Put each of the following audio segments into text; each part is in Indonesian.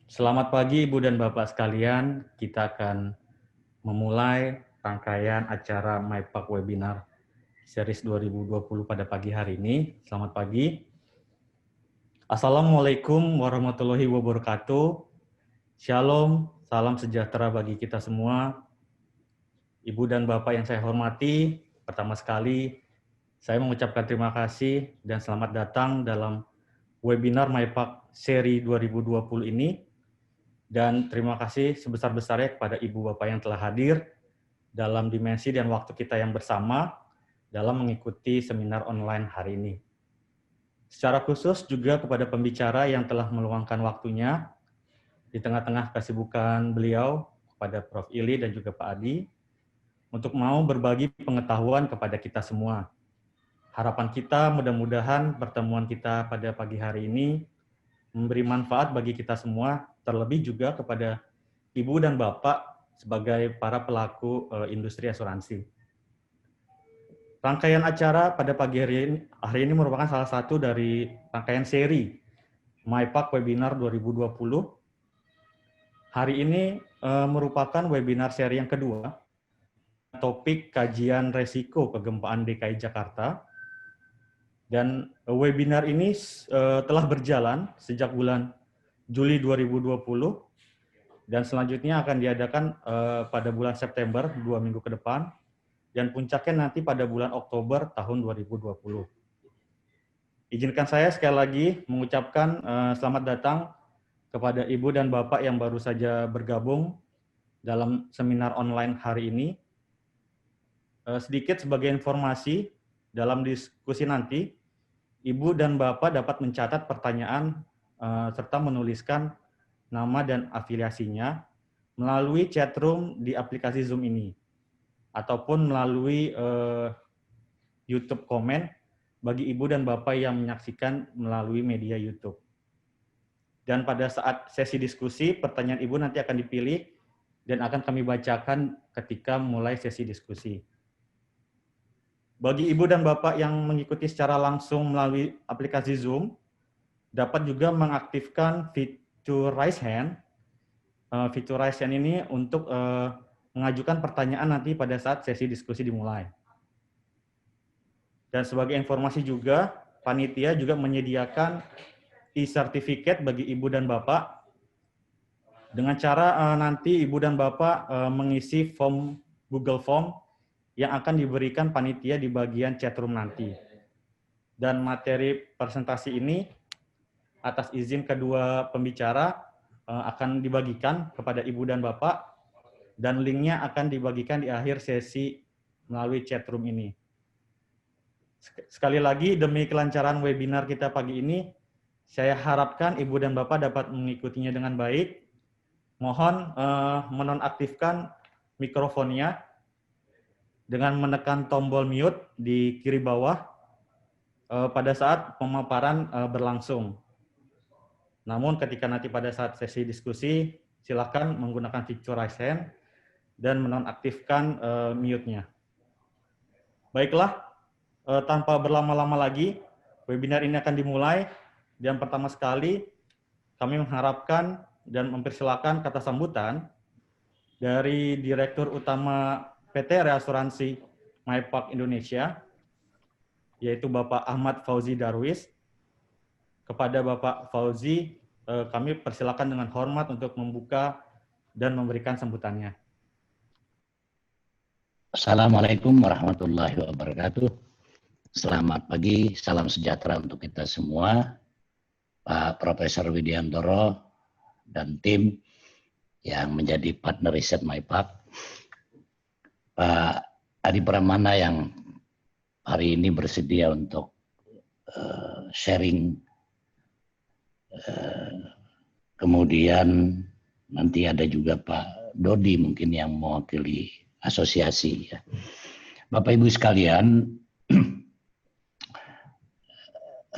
Selamat pagi Ibu dan Bapak sekalian, kita akan memulai rangkaian acara MyPack Webinar Series 2020 pada pagi hari ini. Selamat pagi. Assalamualaikum warahmatullahi wabarakatuh. Shalom, salam sejahtera bagi kita semua. Ibu dan Bapak yang saya hormati, pertama sekali saya mengucapkan terima kasih dan selamat datang dalam webinar MyPack Seri 2020 ini. Dan terima kasih sebesar-besarnya kepada Ibu Bapak yang telah hadir dalam dimensi dan waktu kita yang bersama dalam mengikuti seminar online hari ini. Secara khusus juga kepada pembicara yang telah meluangkan waktunya di tengah-tengah kesibukan beliau, kepada Prof. Ili dan juga Pak Adi, untuk mau berbagi pengetahuan kepada kita semua. Harapan kita mudah-mudahan pertemuan kita pada pagi hari ini memberi manfaat bagi kita semua, terlebih juga kepada Ibu dan Bapak sebagai para pelaku industri asuransi. Rangkaian acara pada pagi hari ini merupakan salah satu dari rangkaian seri MyPack Webinar 2020. Hari ini merupakan webinar seri yang kedua, topik kajian resiko kegempaan DKI Jakarta. Dan webinar ini telah berjalan sejak bulan Juli 2020, dan selanjutnya akan diadakan pada bulan September, 2 minggu ke depan, dan puncaknya nanti pada bulan Oktober tahun 2020. Izinkan saya sekali lagi mengucapkan selamat datang kepada Ibu dan Bapak yang baru saja bergabung dalam seminar online hari ini. Sedikit sebagai informasi, dalam diskusi nanti, Ibu dan Bapak dapat mencatat pertanyaan serta menuliskan nama dan afiliasinya melalui chatroom di aplikasi Zoom ini, ataupun melalui YouTube komen bagi Ibu dan Bapak yang menyaksikan melalui media YouTube. Dan pada saat sesi diskusi, pertanyaan Ibu nanti akan dipilih dan akan kami bacakan ketika mulai sesi diskusi. Bagi Ibu dan Bapak yang mengikuti secara langsung melalui aplikasi Zoom, dapat juga mengaktifkan fitur raise hand. Fitur raise hand ini untuk mengajukan pertanyaan nanti pada saat sesi diskusi dimulai. Dan sebagai informasi juga, panitia juga menyediakan e-certificate bagi Ibu dan Bapak dengan cara nanti Ibu dan Bapak mengisi form Google Form yang akan diberikan panitia di bagian chatroom nanti. Dan materi presentasi ini atas izin kedua pembicara akan dibagikan kepada Ibu dan Bapak, dan linknya akan dibagikan di akhir sesi melalui chatroom ini. Sekali lagi, demi kelancaran webinar kita pagi ini, saya harapkan Ibu dan Bapak dapat mengikutinya dengan baik. Mohon menonaktifkan mikrofonnya dengan menekan tombol mute di kiri bawah pada saat pemaparan berlangsung. Namun ketika nanti pada saat sesi diskusi, silakan menggunakan fitur raise hand dan menonaktifkan mute-nya. Baiklah, tanpa berlama-lama lagi, webinar ini akan dimulai. Dan pertama sekali, kami mengharapkan dan mempersilakan kata sambutan dari Direktur Utama PT Reasuransi MyPack Indonesia, yaitu Bapak Ahmad Fauzi Darwis. Kepada Bapak Fauzi, kami persilakan dengan hormat untuk membuka dan memberikan sambutannya. Assalamualaikum warahmatullahi wabarakatuh. Selamat pagi, salam sejahtera untuk kita semua. Pak Profesor Widiantoro dan tim yang menjadi partner riset MyPack. Pak Adi Pramana yang hari ini bersedia untuk sharing. Kemudian nanti ada juga Pak Dodi mungkin yang mewakili asosiasi. Bapak Ibu sekalian,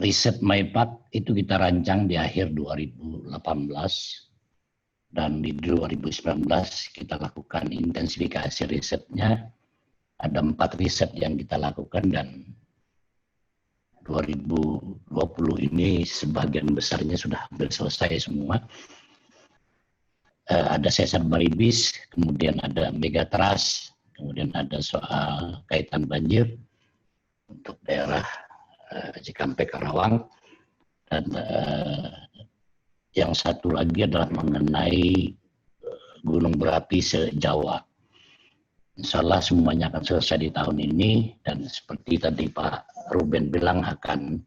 riset MyPack itu kita rancang di akhir 2018 dan di 2019 kita lakukan intensifikasi risetnya. Ada 4 riset yang kita lakukan dan 2020 ini sebagian besarnya sudah hampir selesai semua. ada sesar baribis, kemudian ada megatrust, kemudian ada soal kaitan banjir untuk daerah Cikampek Karawang, dan yang satu lagi adalah mengenai gunung berapi se-Jawa. Insya Allah semuanya akan selesai di tahun ini, dan seperti tadi Pak Ruben bilang akan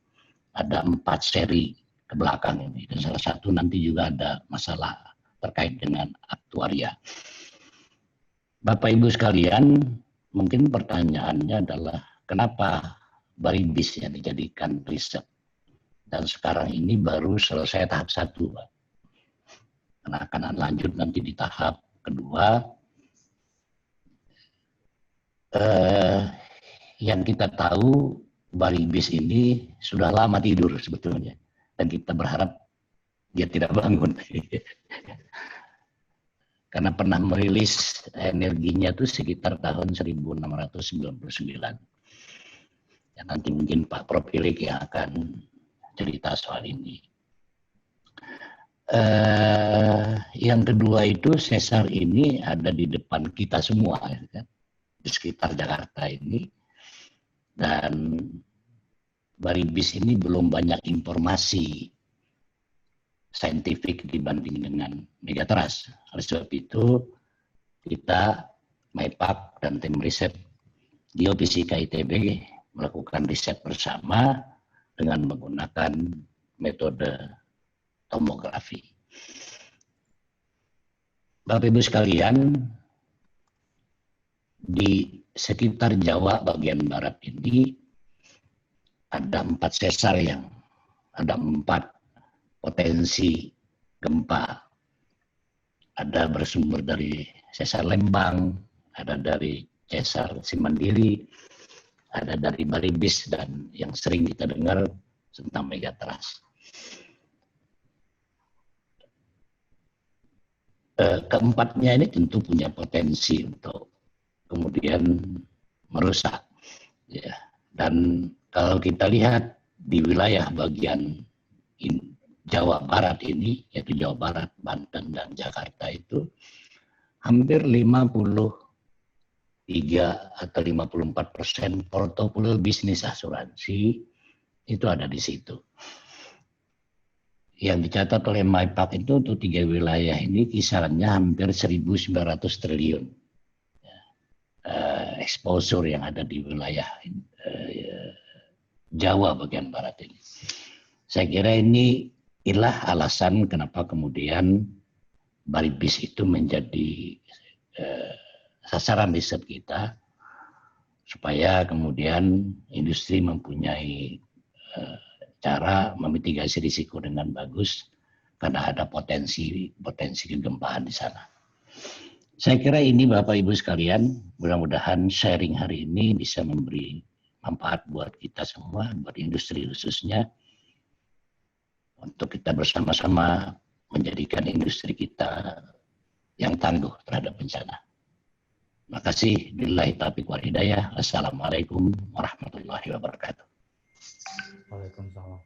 ada 4 seri ke belakang ini, dan salah satu nanti juga ada masalah terkait dengan aktuaria. Bapak Ibu sekalian, mungkin pertanyaannya adalah kenapa baribis yang dijadikan riset, dan sekarang ini baru selesai tahap 1, Pak. Karena akan lanjut nanti di tahap kedua. Yang kita tahu baribis ini sudah lama tidur sebetulnya, dan kita berharap dia tidak bangun. Karena pernah merilis energinya itu sekitar tahun 1699. Ya, nanti mungkin Pak Propilik yang akan cerita soal ini. Yang kedua itu sesar ini ada di depan kita semua, ya, di sekitar Jakarta ini, dan baribis ini belum banyak informasi saintifik dibanding dengan megatrust. Oleh sebab itu kita MyPac dan tim riset Geofisika ITB melakukan riset bersama dengan menggunakan metode tomografi. Bapak Ibu sekalian, di sekitar Jawa bagian barat ini ada 4 sesar yang ada 4 potensi gempa. Ada bersumber dari sesar Lembang, ada dari sesar Simandiri, ada dari baribis, dan yang sering kita dengar tentang megatrust. Keempatnya ini tentu punya potensi untuk kemudian merusak, ya. Dan kalau kita lihat di wilayah bagian Jawa Barat ini, yaitu Jawa Barat, Banten, dan Jakarta, itu hampir 53 atau 54% portofolio bisnis asuransi itu ada di situ. Yang dicatat oleh MyPac itu untuk 3 wilayah ini kisarannya hampir 1.900 triliun. Exposure yang ada di wilayah Jawa bagian barat ini. Saya kira inilah alasan kenapa kemudian baribis itu menjadi sasaran riset kita, supaya kemudian industri mempunyai cara memitigasi risiko dengan bagus karena ada potensi kegempaan di sana. Saya kira ini Bapak Ibu sekalian, mudah-mudahan sharing hari ini bisa memberi manfaat buat kita semua, buat industri khususnya, untuk kita bersama-sama menjadikan industri kita yang tangguh terhadap bencana. Terima kasih. Billahi taufiq wal hidayah. Assalamualaikum warahmatullahi wabarakatuh. Waalaikumsalam.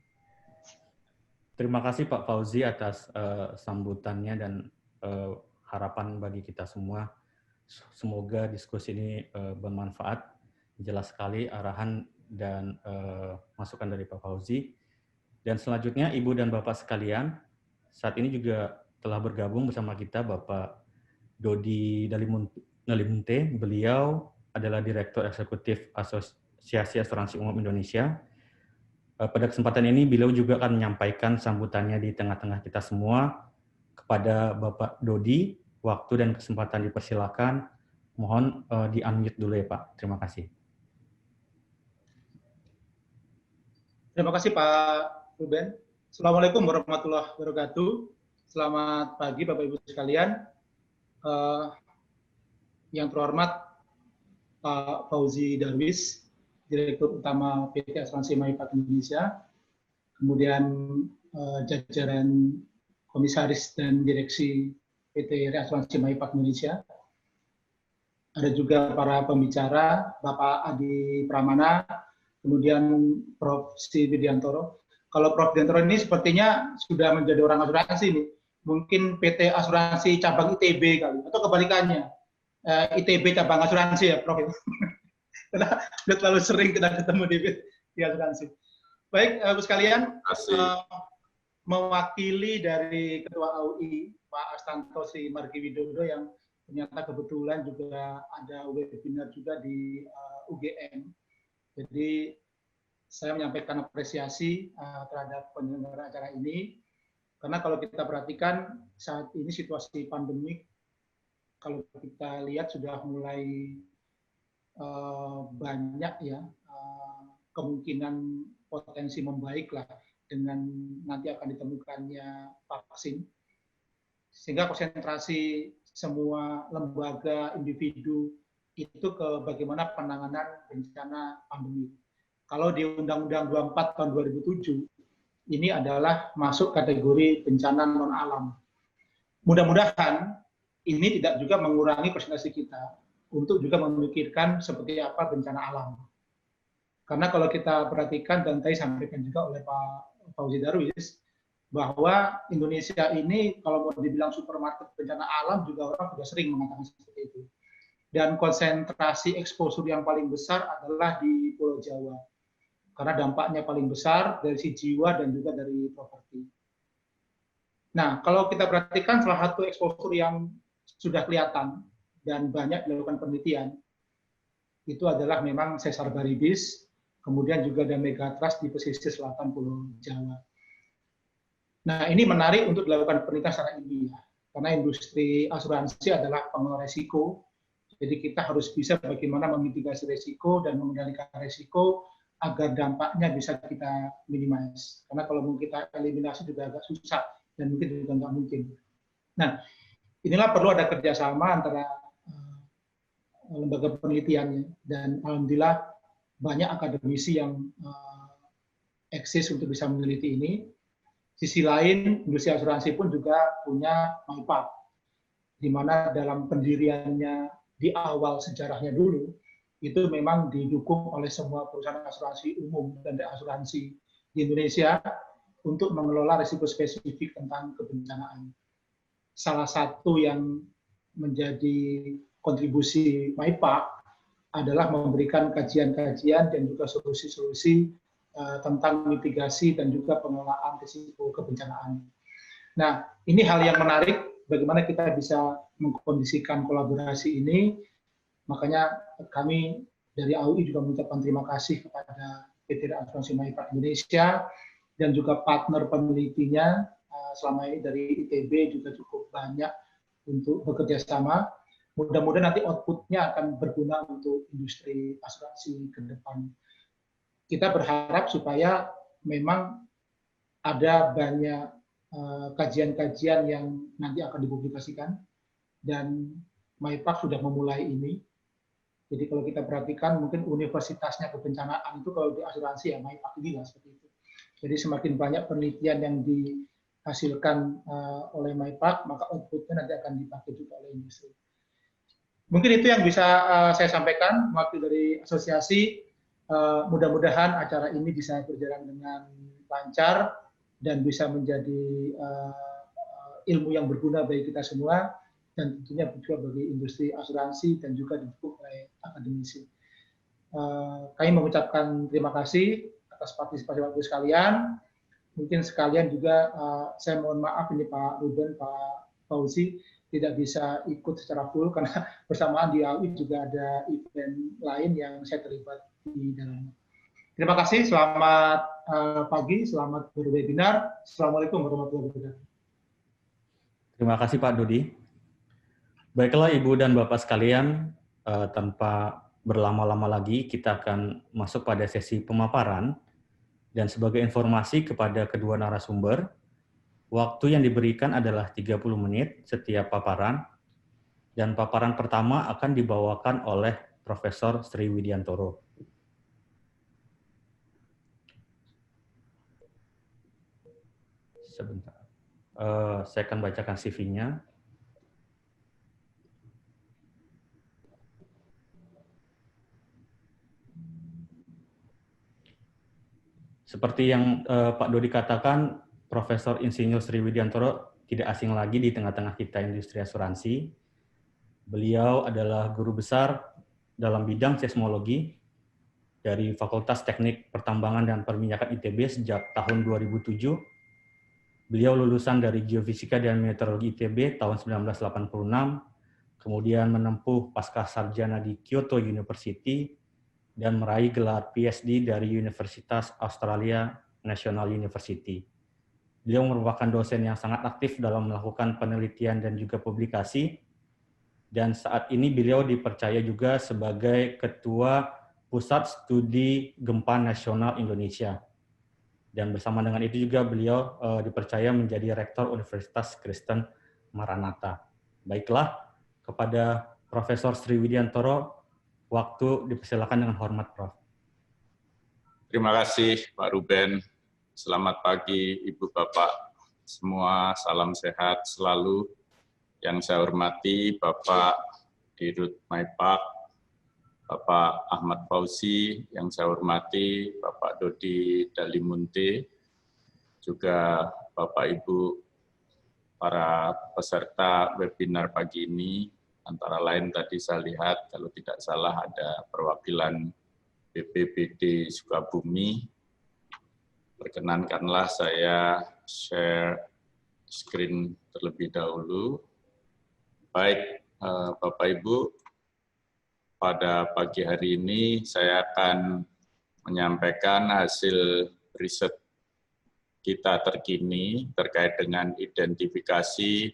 Terima kasih Pak Fauzi atas sambutannya dan harapan bagi kita semua. Semoga diskusi ini bermanfaat. Jelas sekali arahan dan masukan dari Pak Fauzi. Dan selanjutnya Ibu dan Bapak sekalian, saat ini juga telah bergabung bersama kita Bapak Dodi Nalimunte. Beliau adalah Direktur Eksekutif Asosiasi Asuransi Umum Indonesia. Pada kesempatan ini beliau juga akan menyampaikan sambutannya di tengah-tengah kita semua. Kepada Bapak Dodi, waktu dan kesempatan dipersilakan. Mohon di-unmute dulu ya Pak. Terima kasih. Terima kasih Pak Ruben. Assalamualaikum warahmatullahi wabarakatuh. Selamat pagi Bapak Ibu sekalian. Yang terhormat Pak Fauzi Darwis, Direktur Utama PT Asuransi MyPac Indonesia, kemudian jajaran Komisaris dan Direksi PT Asuransi MyPac Indonesia. Ada juga para pembicara, Bapak Adi Pramana, kemudian Prof. Si Widiantoro. Kalau Prof. Widiantoro ini sepertinya sudah menjadi orang asuransi nih. mungkin PT Asuransi cabang ITB kali, atau kebalikannya, ITB cabang asuransi ya, Prof. Karena udah terlalu sering kita ketemu di asuransi. Baik, Bapak sekalian, mewakili dari Ketua AUI, Pak Astanto Sri Margi Widodo, yang ternyata kebetulan juga ada webinar juga di UGM. Jadi saya menyampaikan apresiasi terhadap penyelenggara acara ini, karena kalau kita perhatikan saat ini situasi pandemik, kalau kita lihat sudah mulai banyak ya kemungkinan potensi membaik lah dengan nanti akan ditemukannya vaksin, sehingga konsentrasi semua lembaga, individu itu ke bagaimana penanganan bencana pandemi. Kalau di Undang-Undang 24 tahun 2007 ini adalah masuk kategori bencana non alam. Mudah-mudahan ini tidak juga mengurangi konsentrasi kita untuk juga memikirkan seperti apa bencana alam. Karena kalau kita perhatikan, dan tadi sampaikan juga oleh Pak Fauzi Darwis, bahwa Indonesia ini kalau mau dibilang supermarket bencana alam juga orang sudah sering mengatakan seperti itu. Dan konsentrasi eksposur yang paling besar adalah di Pulau Jawa. Karena dampaknya paling besar dari si jiwa dan juga dari properti. Nah, kalau kita perhatikan salah satu eksposur yang sudah kelihatan dan banyak dilakukan penelitian, itu adalah memang sesar baribis, kemudian juga ada megatrust di pesisir selatan Pulau Jawa. Nah, ini menarik untuk dilakukan penelitian secara ilmiah, karena industri asuransi adalah pengelola risiko, jadi kita harus bisa bagaimana memitigasi risiko dan mengendalikan risiko agar dampaknya bisa kita minimize. Karena kalau mau kita eliminasi juga agak susah dan mungkin juga nggak mungkin. Nah, inilah perlu ada kerjasama antara lembaga penelitiannya, dan alhamdulillah banyak akademisi yang eksis untuk bisa meneliti ini. Sisi lain, industri asuransi pun juga punya MyPath, di mana dalam pendiriannya di awal sejarahnya dulu, itu memang didukung oleh semua perusahaan asuransi umum dan asuransi di Indonesia untuk mengelola risiko spesifik tentang kebencanaan. Salah satu yang menjadi kontribusi MyPath adalah memberikan kajian-kajian dan juga solusi-solusi tentang mitigasi dan juga pengelolaan risiko kebencanaan. Nah, ini hal yang menarik, bagaimana kita bisa mengkondisikan kolaborasi ini. Makanya kami dari AUI juga mengucapkan terima kasih kepada PT Asuransi MyPath Indonesia dan juga partner penelitinya selama ini dari ITB juga cukup banyak untuk bekerja sama. Mudah-mudahan nanti output-nya akan berguna untuk industri asuransi ke depan. Kita berharap supaya memang ada banyak kajian-kajian yang nanti akan dipublikasikan, dan MyPath sudah memulai ini. Jadi kalau kita perhatikan mungkin universitasnya kebencanaan itu kalau di asuransi ya MyPath ini lah seperti itu. Jadi semakin banyak penelitian yang dihasilkan oleh MyPath, maka output-nya nanti akan dipakai juga oleh industri. Mungkin itu yang bisa saya sampaikan mewakili dari asosiasi. Mudah-mudahan acara ini bisa berjalan dengan lancar dan bisa menjadi ilmu yang berguna bagi kita semua, dan tentunya juga bagi industri asuransi dan juga didukung oleh akademisi. Kami mengucapkan terima kasih atas partisipasi Bapak sekalian. Mungkin sekalian juga saya mohon maaf ini Pak Ruben, Pak Fauzi tidak bisa ikut secara full karena bersamaan di AUI juga ada event lain yang saya terlibat di dalamnya. Terima kasih, selamat pagi, selamat berwebinar. Assalamualaikum warahmatullahi wabarakatuh. Terima kasih Pak Dodi. Baiklah Ibu dan Bapak sekalian, tanpa berlama-lama lagi kita akan masuk pada sesi pemaparan. Dan sebagai informasi kepada kedua narasumber, waktu yang diberikan adalah 30 menit setiap paparan, dan paparan pertama akan dibawakan oleh Profesor Sri Widiantoro. Sebentar, saya akan bacakan CV-nya. Seperti yang Pak Dodi katakan, Profesor Insinyur Sri Widiantoro tidak asing lagi di tengah-tengah kita industri asuransi. Beliau adalah guru besar dalam bidang seismologi dari Fakultas Teknik Pertambangan dan Perminyakan ITB sejak tahun 2007. Beliau lulusan dari Geofisika dan Meteorologi ITB tahun 1986, kemudian menempuh pasca sarjana di Kyoto University, dan meraih gelar PhD dari Universitas Australia National University. Beliau merupakan dosen yang sangat aktif dalam melakukan penelitian dan juga publikasi, dan saat ini beliau dipercaya juga sebagai Ketua Pusat Studi Gempa Nasional Indonesia. Dan bersama dengan itu juga beliau dipercaya menjadi Rektor Universitas Kristen Maranatha. Baiklah, kepada Profesor Sri Widiantoro, waktu dipersilakan dengan hormat, Prof. Terima kasih, Pak Ruben. Selamat pagi, Ibu Bapak semua. Salam sehat selalu. Yang saya hormati Bapak Dirut Maipak, Bapak Ahmad Fauzi, yang saya hormati Bapak Dodi Dalimunte, juga Bapak Ibu para peserta webinar pagi ini. Antara lain tadi saya lihat, kalau tidak salah ada perwakilan BPBD Sukabumi. Perkenankanlah saya share screen terlebih dahulu. Baik, Bapak Ibu, pada pagi hari ini saya akan menyampaikan hasil riset kita terkini terkait dengan identifikasi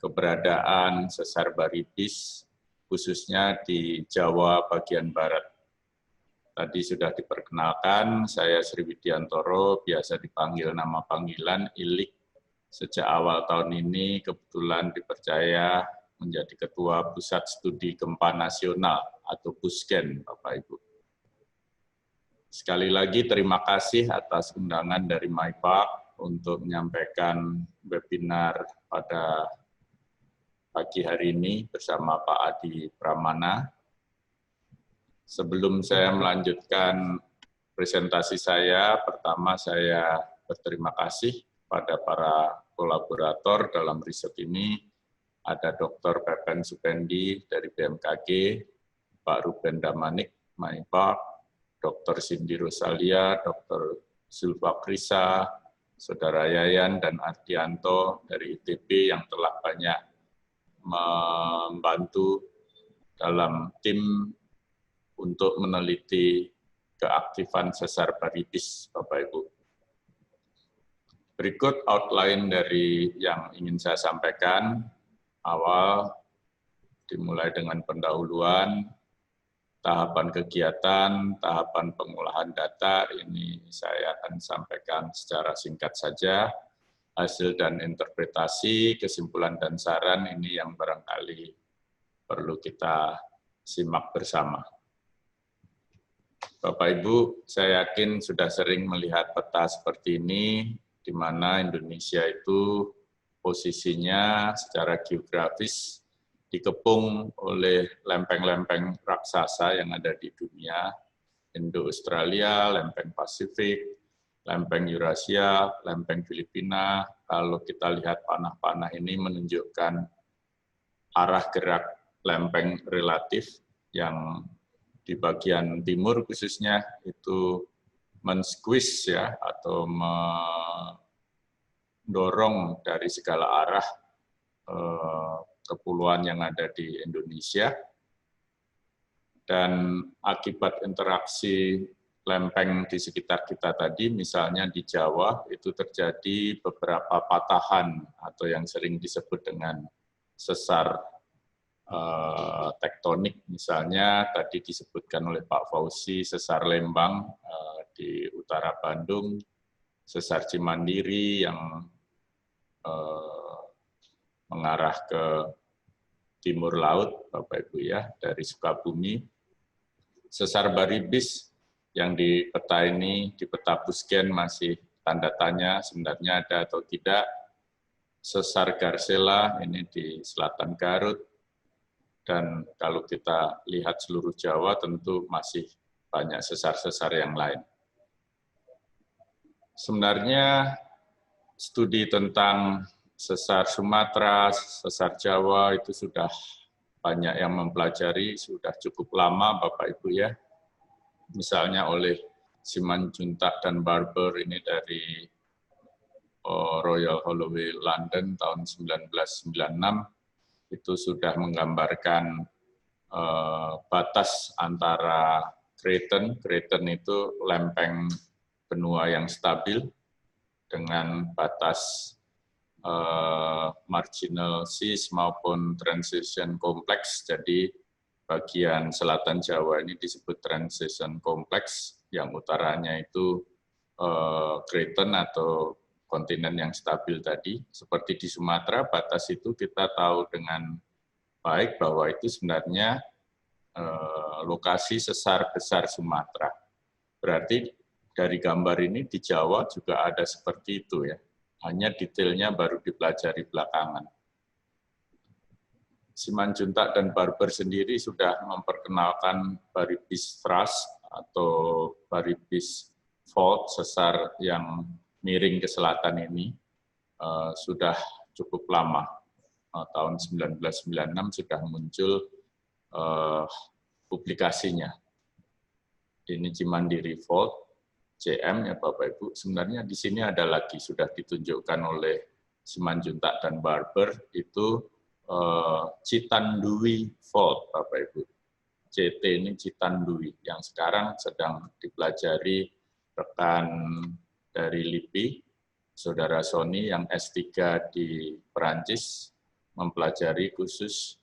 keberadaan sesar baribis, khususnya di Jawa bagian Barat. Tadi sudah diperkenalkan, saya Sri Widiantoro, biasa dipanggil nama panggilan Ilik. Sejak awal tahun ini kebetulan dipercaya menjadi Ketua Pusat Studi Gempa Nasional atau PUSGEN, Bapak Ibu. Sekali lagi terima kasih atas undangan dari MAIPAK untuk menyampaikan webinar pada pagi hari ini bersama Pak Adi Pramana. Sebelum saya melanjutkan presentasi saya, pertama saya berterima kasih pada para kolaborator dalam riset ini. Ada Dr. Pepen Supendi dari BMKG, Pak Ruben Damanik, MAIPAK, Dr. Cindy Rosalia, Dr. Zulfa Krisa, Saudara Yayan dan Ardianto dari ITB yang telah banyak membantu dalam tim untuk meneliti keaktifan sesar baribis, Bapak Ibu. Berikut outline dari yang ingin saya sampaikan. Awal dimulai dengan pendahuluan, tahapan kegiatan, tahapan pengolahan data, ini saya akan sampaikan secara singkat saja. Hasil dan interpretasi, kesimpulan dan saran ini yang barangkali perlu kita simak bersama. Bapak Ibu, saya yakin sudah sering melihat peta seperti ini, di mana Indonesia itu posisinya secara geografis dikepung oleh lempeng-lempeng raksasa yang ada di dunia, Indo-Australia, lempeng Pasifik, lempeng Eurasia, lempeng Filipina. Kalau kita lihat panah-panah ini menunjukkan arah gerak lempeng relatif yang di bagian timur khususnya itu men-squeeze ya, atau mendorong dari segala arah kepulauan yang ada di Indonesia, dan akibat interaksi lempeng di sekitar kita tadi, misalnya di Jawa, itu terjadi beberapa patahan atau yang sering disebut dengan sesar tektonik. Misalnya tadi disebutkan oleh Pak Fauzi, sesar Lembang di utara Bandung, sesar Cimandiri yang mengarah ke timur laut, Bapak Ibu ya, dari Sukabumi. Sesar baribis yang di peta ini, di peta PUSGEN masih tanda tanya sebenarnya ada atau tidak. Sesar Garsela ini di selatan Garut, dan kalau kita lihat seluruh Jawa tentu masih banyak sesar-sesar yang lain. Sebenarnya studi tentang sesar Sumatera, sesar Jawa itu sudah banyak yang mempelajari, sudah cukup lama Bapak Ibu ya. Misalnya oleh Simanjuntak dan Barber ini dari Royal Holloway London tahun 1996 itu sudah menggambarkan batas antara kraton itu lempeng benua yang stabil dengan batas marginal seas maupun transition complex. Jadi bagian selatan Jawa ini disebut transition complex, yang utaranya itu kraton atau kontinen yang stabil tadi. Seperti di Sumatera, batas itu kita tahu dengan baik bahwa itu sebenarnya lokasi sesar besar Sumatera. Berarti dari gambar ini di Jawa juga ada seperti itu ya. Hanya detailnya baru dipelajari belakangan. Simanjuntak dan Barber sendiri sudah memperkenalkan Baribis Thrust atau Baribis Fault, sesar yang miring ke selatan ini, sudah cukup lama. Tahun 1996 sudah muncul publikasinya. Ini Cimandiri Fault, CM ya Bapak Ibu. Sebenarnya di sini ada lagi, sudah ditunjukkan oleh Simanjuntak dan Barber, itu Citandui Fault Bapak Ibu. CT ini Citandui, yang sekarang sedang dipelajari rekan dari LIPI, Saudara Sony yang S3 di Perancis, mempelajari khusus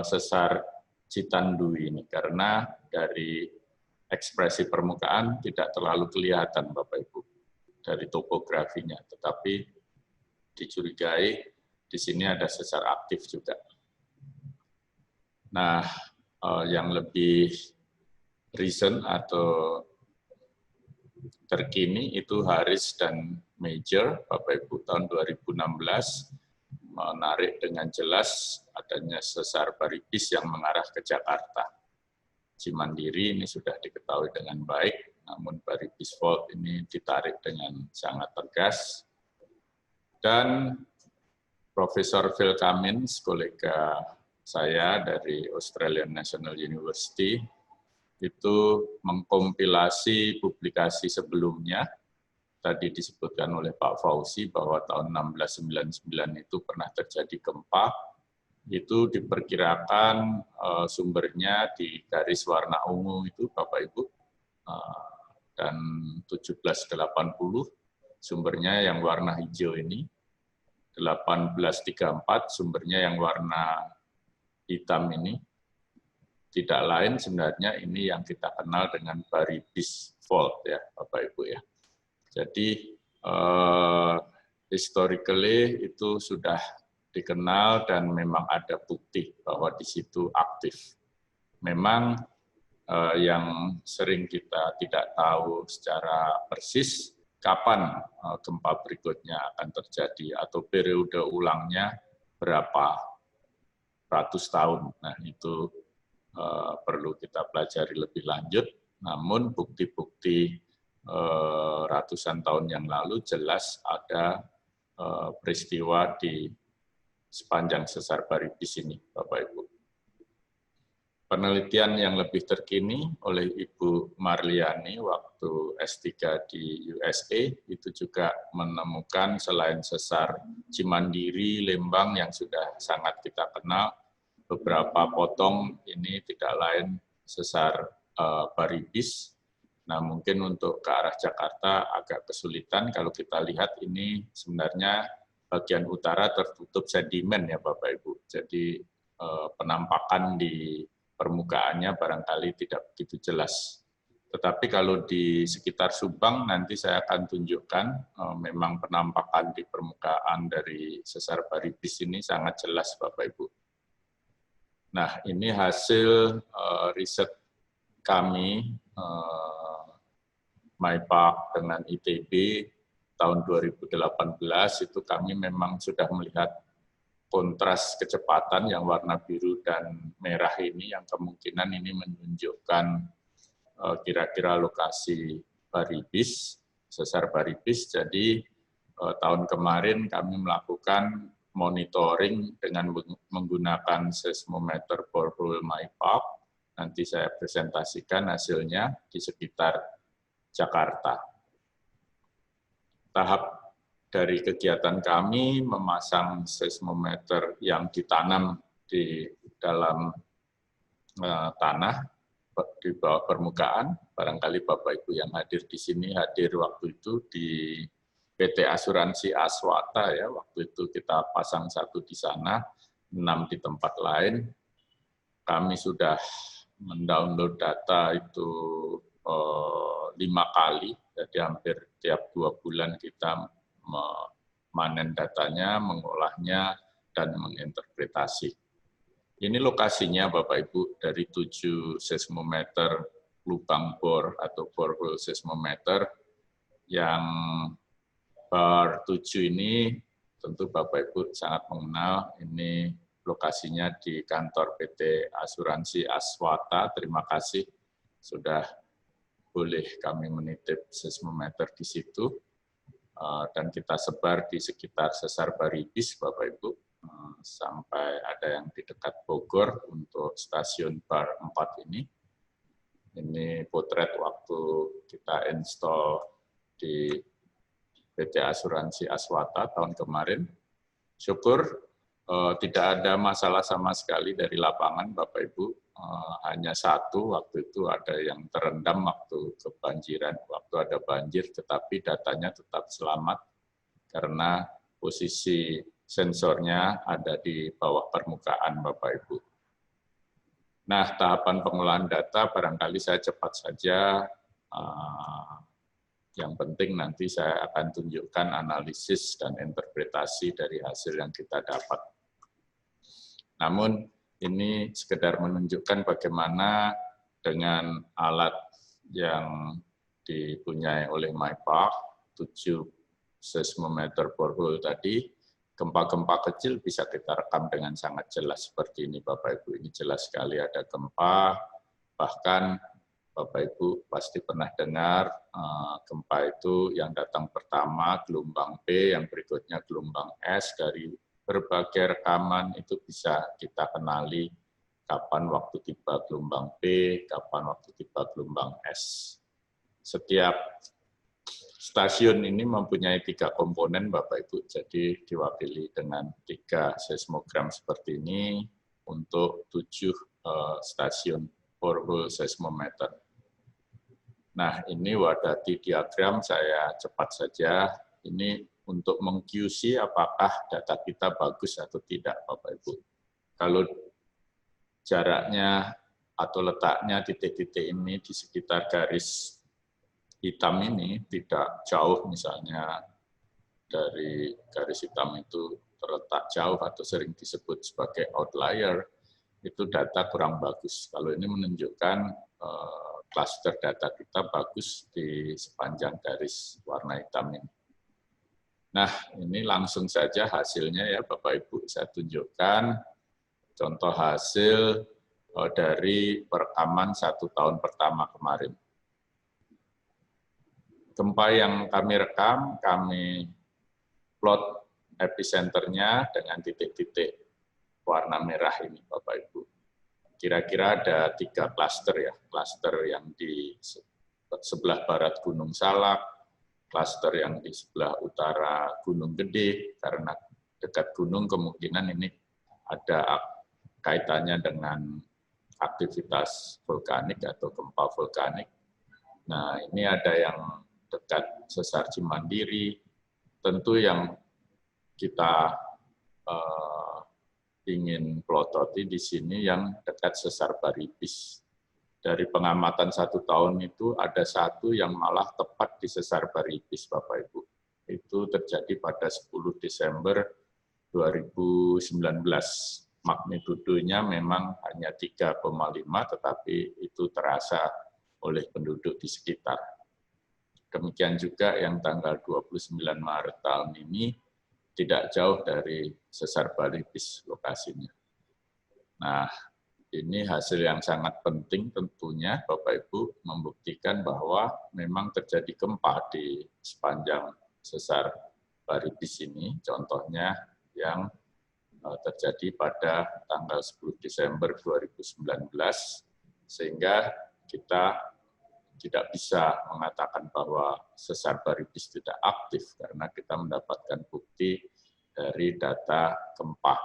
sesar Citandui ini, karena dari ekspresi permukaan tidak terlalu kelihatan Bapak Ibu dari topografinya, tetapi dicurigai di sini ada sesar aktif juga. Nah, yang lebih recent atau terkini itu Harris dan Major Bapak Ibu tahun 2016 menarik dengan jelas adanya sesar Baribis yang mengarah ke Jakarta. Cimandiri ini sudah diketahui dengan baik, namun Baribis Fault ini ditarik dengan sangat tegas. Dan Profesor Phil Cummins, kolega saya dari Australian National University, itu mengkompilasi publikasi sebelumnya. Tadi disebutkan oleh Pak Fauzi bahwa tahun 1699 itu pernah terjadi gempa. Itu diperkirakan sumbernya di garis warna ungu itu Bapak Ibu, dan 1780 sumbernya yang warna hijau ini, 1834 sumbernya yang warna hitam ini. Tidak lain sebenarnya ini yang kita kenal dengan Baribis Fault ya Bapak Ibu ya. Jadi historically itu sudah dikenal dan memang ada bukti bahwa di situ aktif. Memang yang sering kita tidak tahu secara persis kapan gempa berikutnya akan terjadi atau periode ulangnya berapa ratus tahun. Nah, itu perlu kita pelajari lebih lanjut. Namun bukti-bukti ratusan tahun yang lalu jelas ada peristiwa di sepanjang sesar Baribis ini, Bapak Ibu. Penelitian yang lebih terkini oleh Ibu Marliani waktu S3 di USA itu juga menemukan selain sesar Cimandiri, Lembang yang sudah sangat kita kenal, beberapa potong ini tidak lain sesar Baribis. Nah, mungkin untuk ke arah Jakarta agak kesulitan kalau kita lihat ini sebenarnya bagian utara tertutup sedimen ya Bapak Ibu. Jadi penampakan di permukaannya barangkali tidak begitu jelas. Tetapi kalau di sekitar Subang nanti saya akan tunjukkan memang penampakan di permukaan dari sesar Baribis ini sangat jelas Bapak Ibu. Nah, ini hasil riset kami MyPark dengan ITB tahun 2018 itu kami memang sudah melihat kontras kecepatan yang warna biru dan merah ini yang kemungkinan ini menunjukkan kira-kira lokasi Baribis, sesar Baribis. Jadi tahun kemarin kami melakukan monitoring dengan menggunakan seismometer borehole MyPark. Nanti saya presentasikan hasilnya di sekitar Jakarta. Tahap dari kegiatan kami memasang seismometer yang ditanam di dalam tanah di bawah permukaan. Barangkali Bapak Ibu yang hadir di sini hadir waktu itu di PT Asuransi Aswata ya. Waktu itu kita pasang 1 di sana, 6 di tempat lain. Kami sudah mendownload data itu 5 kali, jadi hampir tiap 2 bulan kita memanen datanya, mengolahnya, dan menginterpretasi. Ini lokasinya Bapak Ibu dari 7 seismometer lubang bor atau borehole seismometer yang bar 7 ini tentu Bapak Ibu sangat mengenal. Ini lokasinya di kantor PT Asuransi Aswata. Terima kasih sudah boleh kami menitip seismometer di situ. Dan kita sebar di sekitar Sesar Baribis, Bapak Ibu, sampai ada yang di dekat Bogor untuk stasiun bar 4 ini. Ini potret waktu kita install di PT Asuransi Aswata tahun kemarin. Syukur tidak ada masalah sama sekali dari lapangan, Bapak Ibu. Hanya 1 waktu itu ada yang terendam waktu kebanjiran, waktu ada banjir, tetapi datanya tetap selamat karena posisi sensornya ada di bawah permukaan, Bapak Ibu. Nah, tahapan pengolahan data barangkali saya cepat saja. Yang penting nanti saya akan tunjukkan analisis dan interpretasi dari hasil yang kita dapat. Namun ini sekedar menunjukkan bagaimana dengan alat yang dipunyai oleh MyPark, 7 seismometer borehole tadi, gempa-gempa kecil bisa kita rekam dengan sangat jelas seperti ini Bapak Ibu. Ini jelas sekali ada gempa, bahkan Bapak Ibu pasti pernah dengar gempa itu yang datang pertama gelombang B, yang berikutnya gelombang S. Dari berbagai rekaman itu bisa kita kenali kapan waktu tiba gelombang B, kapan waktu tiba gelombang S. Setiap stasiun ini mempunyai 3 komponen Bapak Ibu, jadi diwakili dengan 3 seismogram seperti ini untuk 7 stasiun borehole seismometer. Nah, ini wadati diagram saya cepat saja. Ini untuk meng-QC apakah data kita bagus atau tidak, Bapak Ibu. Kalau jaraknya atau letaknya titik-titik ini di sekitar garis hitam ini tidak jauh, misalnya dari garis hitam itu terletak jauh atau sering disebut sebagai outlier, itu data kurang bagus. Kalau ini menunjukkan klaster data kita bagus di sepanjang garis warna hitam ini. Nah, ini langsung saja hasilnya ya Bapak Ibu, saya tunjukkan contoh hasil dari perekaman 1 tahun pertama kemarin. Gempa yang kami rekam, kami plot epicenternya dengan titik-titik warna merah ini Bapak Ibu. Kira-kira ada 3 klaster ya, klaster yang di sebelah barat Gunung Salak, klaster yang di sebelah utara Gunung Gede, karena dekat gunung kemungkinan ini ada kaitannya dengan aktivitas vulkanik atau gempa vulkanik. Nah, ini ada yang dekat Sesar Cimandiri, tentu yang kita ingin plototi di sini yang dekat Sesar Baribis. Dari pengamatan 1 tahun itu ada 1 yang malah tepat di Sesar Baribis, Bapak Ibu. Itu terjadi pada 10 Desember 2019. Magnitudonya memang hanya 3,5, tetapi itu terasa oleh penduduk di sekitar. Demikian juga yang tanggal 29 Maret tahun ini, tidak jauh dari Sesar Baribis lokasinya. Nah, ini hasil yang sangat penting tentunya Bapak Ibu, membuktikan bahwa memang terjadi gempa di sepanjang Sesar baribis ini, contohnya yang terjadi pada tanggal 10 Desember 2019, sehingga kita tidak bisa mengatakan bahwa sesar baribis tidak aktif karena kita mendapatkan bukti dari data gempa.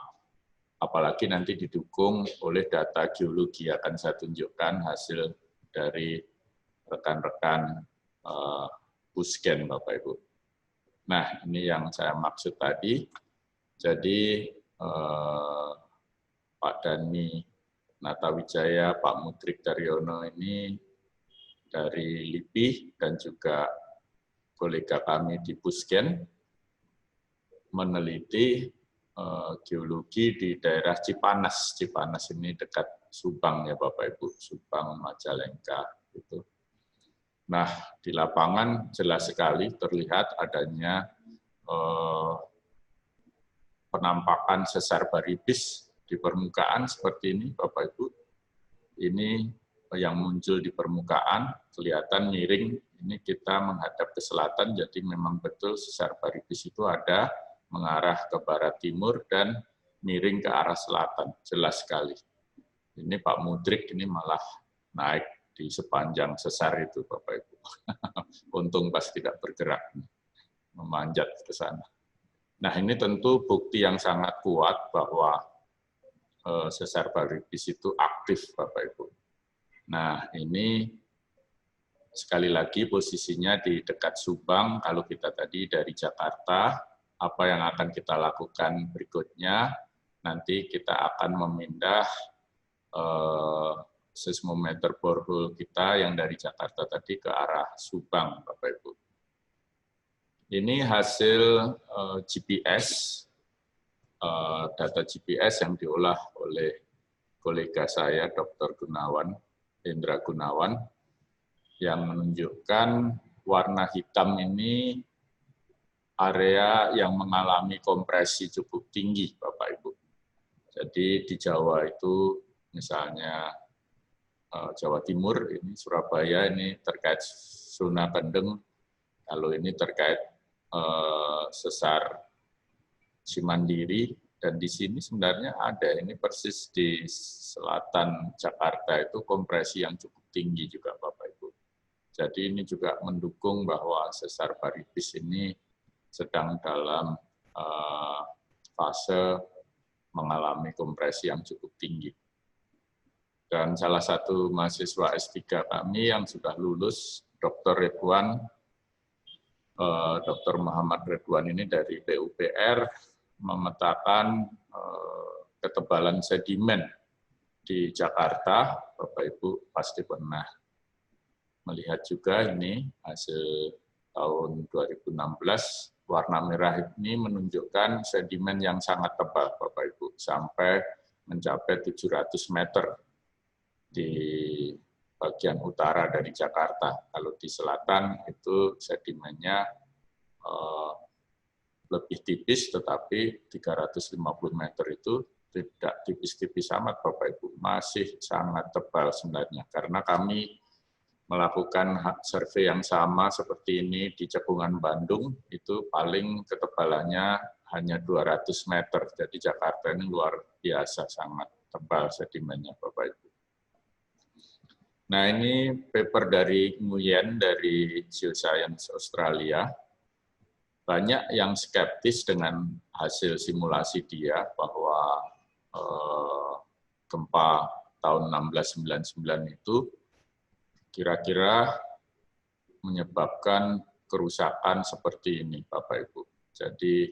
Apalagi nanti didukung oleh data geologi, akan saya tunjukkan hasil dari rekan-rekan Pusgen, Bapak Ibu. Nah, ini yang saya maksud tadi. Jadi Pak Dani Natawijaya, Pak Mudrik Daryono ini dari LIPI dan juga kolega kami di Pusgen meneliti geologi di daerah Cipanas. Cipanas ini dekat Subang ya Bapak Ibu, Subang Majalengka itu. Nah, di lapangan jelas sekali terlihat adanya penampakan sesar baribis di permukaan seperti ini, Bapak Ibu. Ini yang muncul di permukaan, kelihatan miring. Ini kita menghadap ke selatan, jadi memang betul sesar baribis itu ada mengarah ke barat timur dan miring ke arah selatan, jelas sekali. Ini Pak Mudrik ini malah naik di sepanjang sesar itu, Bapak Ibu. Untung pas tidak bergerak, memanjat ke sana. Nah, ini tentu bukti yang sangat kuat bahwa sesar baribis itu aktif, Bapak Ibu. Nah, ini sekali lagi posisinya di dekat Subang. Kalau kita tadi dari Jakarta, apa yang akan kita lakukan berikutnya, nanti kita akan memindah seismometer borehole kita yang dari Jakarta tadi ke arah Subang, Bapak Ibu. Ini hasil GPS, data GPS yang diolah oleh kolega saya, Dr. Indra Gunawan, yang menunjukkan warna hitam ini area yang mengalami kompresi cukup tinggi, Bapak Ibu. Jadi di Jawa itu, misalnya Jawa Timur, ini Surabaya, ini terkait zona Kendeng, kalau ini terkait sesar Cimandiri, dan di sini sebenarnya ada, ini persis di selatan Jakarta itu kompresi yang cukup tinggi juga Bapak Ibu. Jadi ini juga mendukung bahwa sesar baribis ini sedang dalam fase mengalami kompresi yang cukup tinggi. Dan salah satu mahasiswa S3 kami yang sudah lulus, Dr. Ridwan, Dr. Muhammad Ridwan ini dari PUPR, memetakan ketebalan sedimen di Jakarta. Bapak Ibu pasti pernah melihat juga ini hasil tahun 2016, warna merah ini menunjukkan sedimen yang sangat tebal, Bapak Ibu, sampai mencapai 700 meter di bagian utara dari Jakarta. Kalau di selatan itu sedimennya lebih tipis, tetapi 350 meter itu tidak tipis-tipis amat, Bapak Ibu. Masih sangat tebal sebenarnya, karena kami melakukan survei yang sama seperti ini di Cekungan Bandung, itu paling ketebalannya hanya 200 meter. Jadi Jakarta ini luar biasa, sangat tebal sedimennya, Bapak Ibu. Nah, ini paper dari Nguyen dari Geoscience Australia. Banyak yang skeptis dengan hasil simulasi dia bahwa gempa tahun 1699 itu kira-kira menyebabkan kerusakan seperti ini, Bapak Ibu. Jadi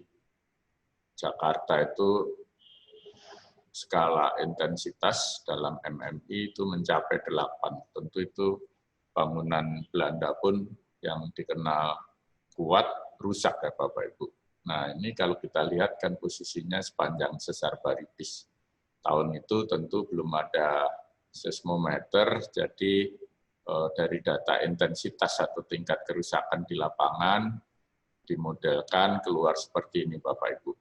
Jakarta itu skala intensitas dalam MMI itu mencapai 8. Tentu itu bangunan Belanda pun yang dikenal kuat, rusak ya Bapak Ibu. Nah ini kalau kita lihat kan posisinya sepanjang sesar baribis. Tahun itu tentu belum ada seismometer, jadi dari data intensitas satu tingkat kerusakan di lapangan, dimodelkan keluar seperti ini Bapak Ibu.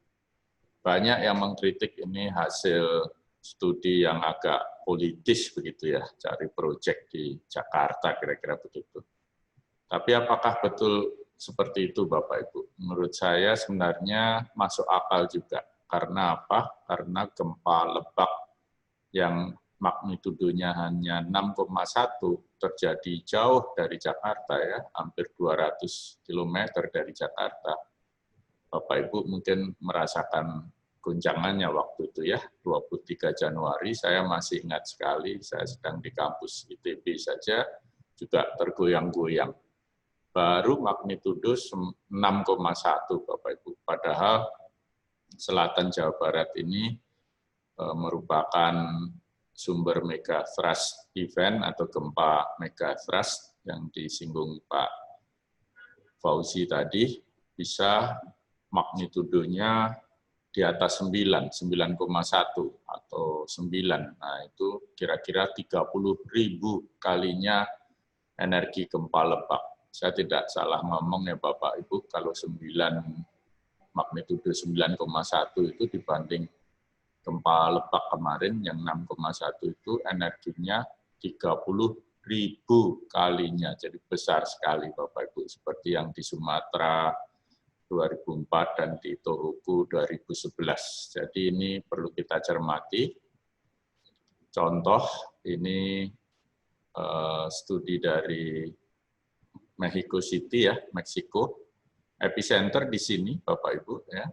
Banyak yang mengkritik ini hasil studi yang agak politis begitu ya, cari proyek di Jakarta kira-kira begitu. Tapi apakah betul seperti itu Bapak Ibu. Menurut saya sebenarnya masuk akal juga. Karena apa? Karena gempa Lebak yang magnitudonya hanya 6,1 terjadi jauh dari Jakarta ya, hampir 200 km dari Jakarta. Bapak Ibu mungkin merasakan guncangannya waktu itu ya, 23 Januari, saya masih ingat sekali, saya sedang di kampus ITB saja, juga tergoyang-goyang. Baru magnitudo 6,1 Bapak Ibu. Padahal selatan Jawa Barat ini merupakan sumber megathrust event atau gempa megathrust yang disinggung Pak Fauzi tadi, bisa magnitudonya di atas 9, 9,1 atau 9. Nah itu kira-kira 30.000 kalinya energi gempa Lebak. Saya tidak salah ngomong ya Bapak Ibu, kalau 9 magnitudo 9,1 itu dibanding gempa Lebak kemarin yang 6,1 itu energinya 30.000 kalinya. Jadi besar sekali Bapak Ibu, seperti yang di Sumatera 2004 dan di Tohoku 2011. Jadi ini perlu kita cermati. Contoh ini studi dari Mexico City ya, Meksiko. Epicenter di sini Bapak Ibu ya.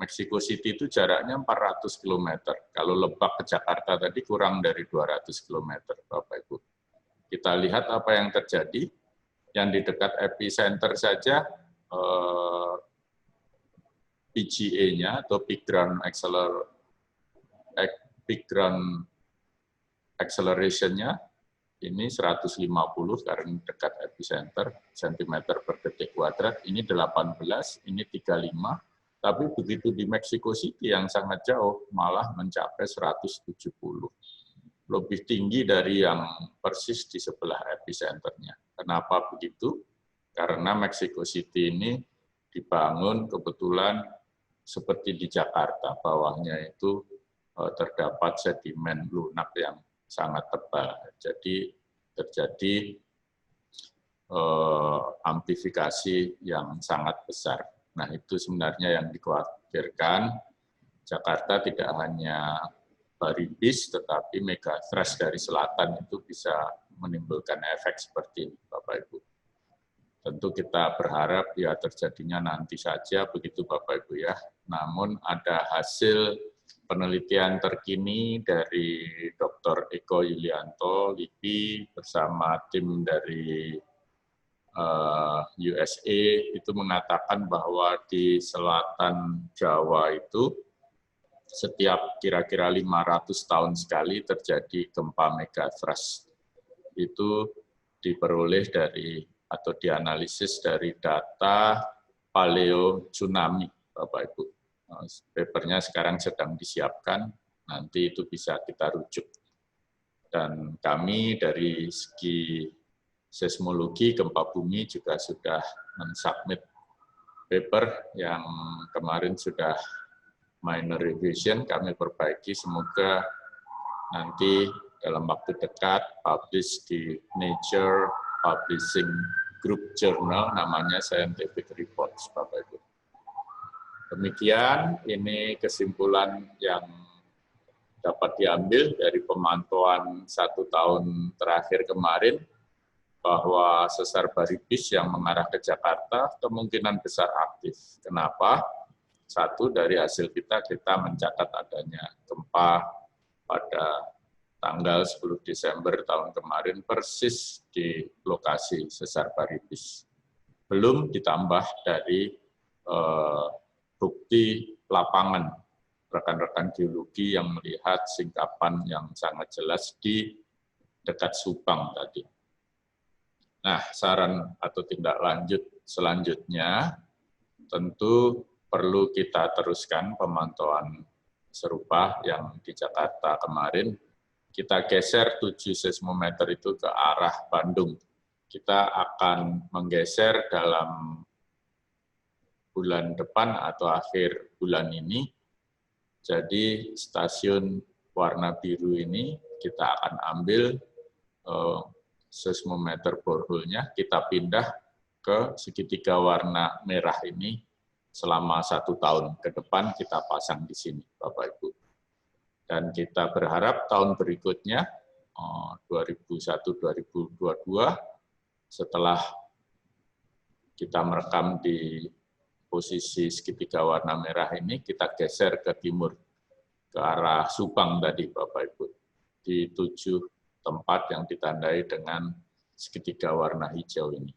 Mexico City itu jaraknya 400 km. Kalau Lebak ke Jakarta tadi kurang dari 200 km Bapak Ibu. Kita lihat apa yang terjadi. Yang di dekat epicenter saja PGA-nya atau Big Ground Acceleration-nya ini 150 karena dekat epicenter cm per detik kuadrat, ini 18, ini 35, tapi begitu di Mexico City yang sangat jauh malah mencapai 170. Lebih tinggi dari yang persis di sebelah epicenternya. Kenapa begitu? Karena Mexico City ini dibangun kebetulan seperti di Jakarta, bawahnya itu terdapat sedimen lunak yang sangat tebal. Jadi terjadi amplifikasi yang sangat besar. Nah itu sebenarnya yang dikhawatirkan. Jakarta tidak hanya baribis, tetapi megathrust dari selatan itu bisa menimbulkan efek seperti ini, Bapak Ibu. Tentu kita berharap ya terjadinya nanti saja begitu Bapak Ibu ya. Namun ada hasil penelitian terkini dari Dr. Eko Yulianto, LIPI, bersama tim dari USA, itu mengatakan bahwa di selatan Jawa itu setiap kira-kira 500 tahun sekali terjadi gempa megathrust. Itu diperoleh dari atau dianalisis dari data paleo tsunami, Bapak Ibu. Papernya sekarang sedang disiapkan, nanti itu bisa kita rujuk. Dan kami dari segi seismologi gempa bumi juga sudah mensubmit paper yang kemarin sudah minor revision, kami perbaiki, semoga nanti dalam waktu dekat publish di Nature Publishing Group Journal, namanya Scientific Reports, Bapak Ibu. Demikian, ini kesimpulan yang dapat diambil dari pemantauan 1 tahun terakhir kemarin, bahwa sesar baribis yang mengarah ke Jakarta kemungkinan besar aktif. Kenapa? Satu, dari hasil kita mencatat adanya gempa pada tanggal 10 Desember tahun kemarin persis di lokasi sesar baribis. Belum ditambah dari bukti lapangan rekan-rekan geologi yang melihat singkapan yang sangat jelas di dekat Subang tadi. Nah, saran atau tindak lanjut selanjutnya tentu perlu kita teruskan pemantauan serupa yang di Jakarta kemarin. Kita geser 7 seismometer itu ke arah Bandung. Kita akan menggeser dalam bulan depan atau akhir bulan ini. Jadi stasiun warna biru ini kita akan ambil seismometer borehole-nya, kita pindah ke segitiga warna merah ini selama 1 tahun ke depan kita pasang di sini, Bapak Ibu. Dan kita berharap tahun berikutnya, 2021-2022, setelah kita merekam di posisi segitiga warna merah ini, kita geser ke timur, ke arah Subang tadi, Bapak Ibu, di 7 tempat yang ditandai dengan segitiga warna hijau ini.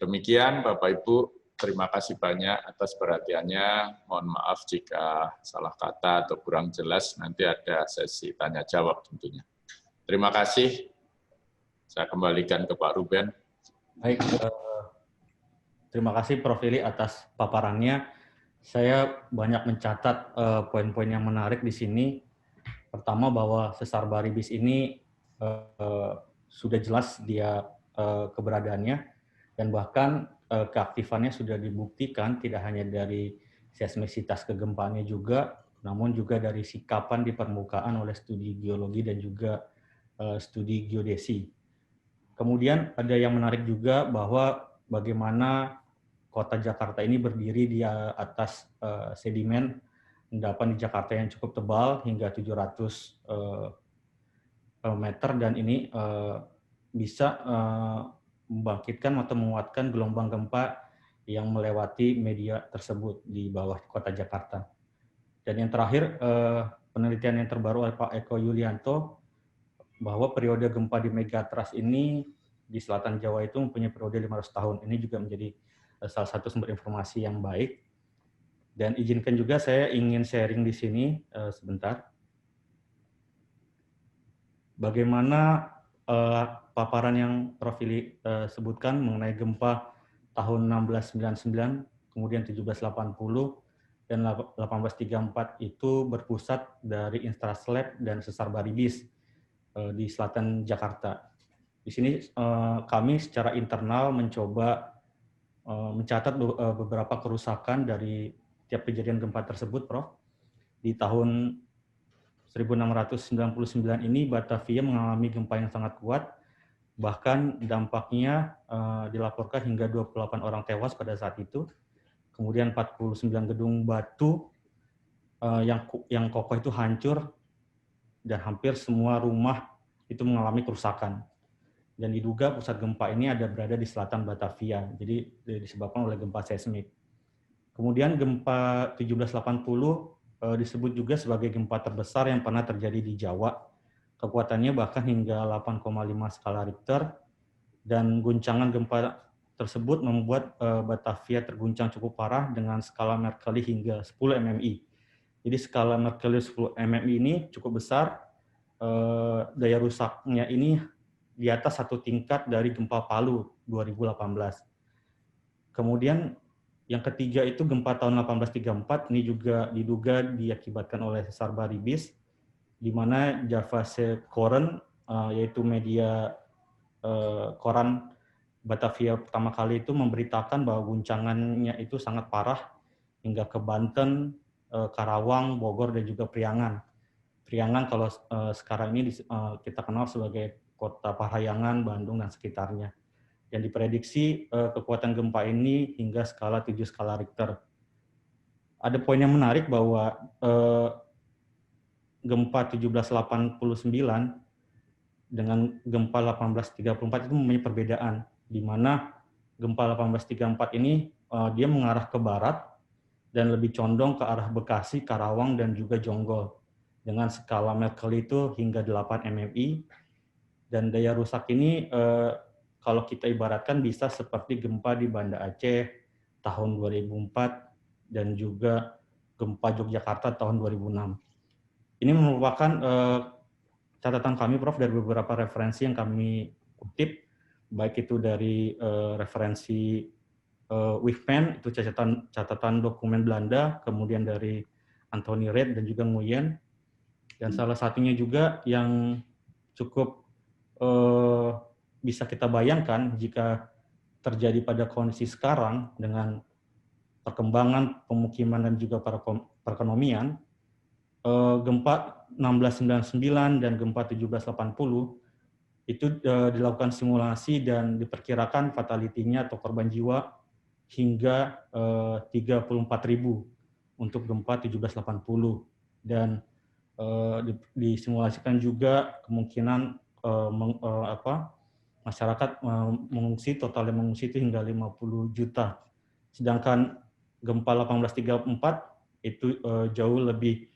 Demikian, Bapak Ibu, terima kasih banyak atas perhatiannya. Mohon maaf jika salah kata atau kurang jelas, nanti ada sesi tanya-jawab tentunya. Terima kasih. Saya kembalikan ke Pak Ruben. Baik, terima kasih Prof. Ili atas paparannya. Saya banyak mencatat poin-poin yang menarik di sini. Pertama, bahwa sesar baribis ini sudah jelas dia keberadaannya, dan bahkan keaktifannya sudah dibuktikan tidak hanya dari seismisitas kegempaannya juga, namun juga dari sikapan di permukaan oleh studi geologi dan juga studi geodesi. Kemudian ada yang menarik juga bahwa bagaimana kota Jakarta ini berdiri di atas sedimen endapan di Jakarta yang cukup tebal hingga 700 meter, dan ini bisa membangkitkan atau menguatkan gelombang gempa yang melewati media tersebut di bawah kota Jakarta. Dan yang terakhir, penelitian yang terbaru oleh Pak Eko Yulianto, bahwa periode gempa di megatrust ini di selatan Jawa itu mempunyai periode 500 tahun. Ini juga menjadi salah satu sumber informasi yang baik. Dan izinkan juga saya ingin sharing di sini sebentar. Bagaimana paparan yang Prof. Ili sebutkan mengenai gempa tahun 1699, kemudian 1780, dan 1834 itu berpusat dari Instraslab dan sesar baribis di selatan Jakarta. Di sini kami secara internal mencoba mencatat beberapa kerusakan dari tiap kejadian gempa tersebut, Prof. Di tahun 1699 ini Batavia mengalami gempa yang sangat kuat, bahkan dampaknya dilaporkan hingga 28 orang tewas pada saat itu. Kemudian 49 gedung batu yang kokoh itu hancur, dan hampir semua rumah itu mengalami kerusakan. Dan diduga pusat gempa ini berada di selatan Batavia, jadi disebabkan oleh gempa seismik. Kemudian gempa 1780 disebut juga sebagai gempa terbesar yang pernah terjadi di Jawa. Kekuatannya bahkan hingga 8,5 skala Richter, dan guncangan gempa tersebut membuat Batavia terguncang cukup parah dengan skala Mercalli hingga 10 mmi. Jadi skala Mercalli 10 mmi ini cukup besar, daya rusaknya ini di atas 1 tingkat dari gempa Palu 2018. Kemudian yang ketiga itu gempa tahun 1834, ini juga diduga diakibatkan oleh sesar baribis, di mana Javase Koran, yaitu media koran Batavia pertama kali itu memberitakan bahwa guncangannya itu sangat parah hingga ke Banten, Karawang, Bogor, dan juga Priangan. Priangan kalau sekarang ini kita kenal sebagai kota Parahyangan, Bandung, dan sekitarnya. Dan diprediksi kekuatan gempa ini hingga skala 7 skala Richter. Ada poin yang menarik bahwa gempa 1789 dengan gempa 1834 itu mempunyai perbedaan, di mana gempa 1834 ini dia mengarah ke barat dan lebih condong ke arah Bekasi, Karawang, dan juga Jonggol, dengan skala Mercalli itu hingga 8 mmi, dan daya rusak ini kalau kita ibaratkan bisa seperti gempa di Banda Aceh tahun 2004 dan juga gempa Yogyakarta tahun 2006. Ini merupakan catatan kami, Prof, dari beberapa referensi yang kami kutip, baik itu dari referensi Wigman, itu catatan dokumen Belanda, kemudian dari Anthony Reid dan juga Nguyen, dan salah satunya juga yang cukup bisa kita bayangkan jika terjadi pada kondisi sekarang dengan perkembangan pemukiman dan juga perekonomian, gempa 1699 dan gempa 1780 itu dilakukan simulasi dan diperkirakan fatality-nya atau korban jiwa hingga 34.000 untuk gempa 1780, dan disimulasikan juga kemungkinan masyarakat mengungsi, total yang mengungsi itu hingga 50 juta. Sedangkan gempa 1834 itu jauh lebih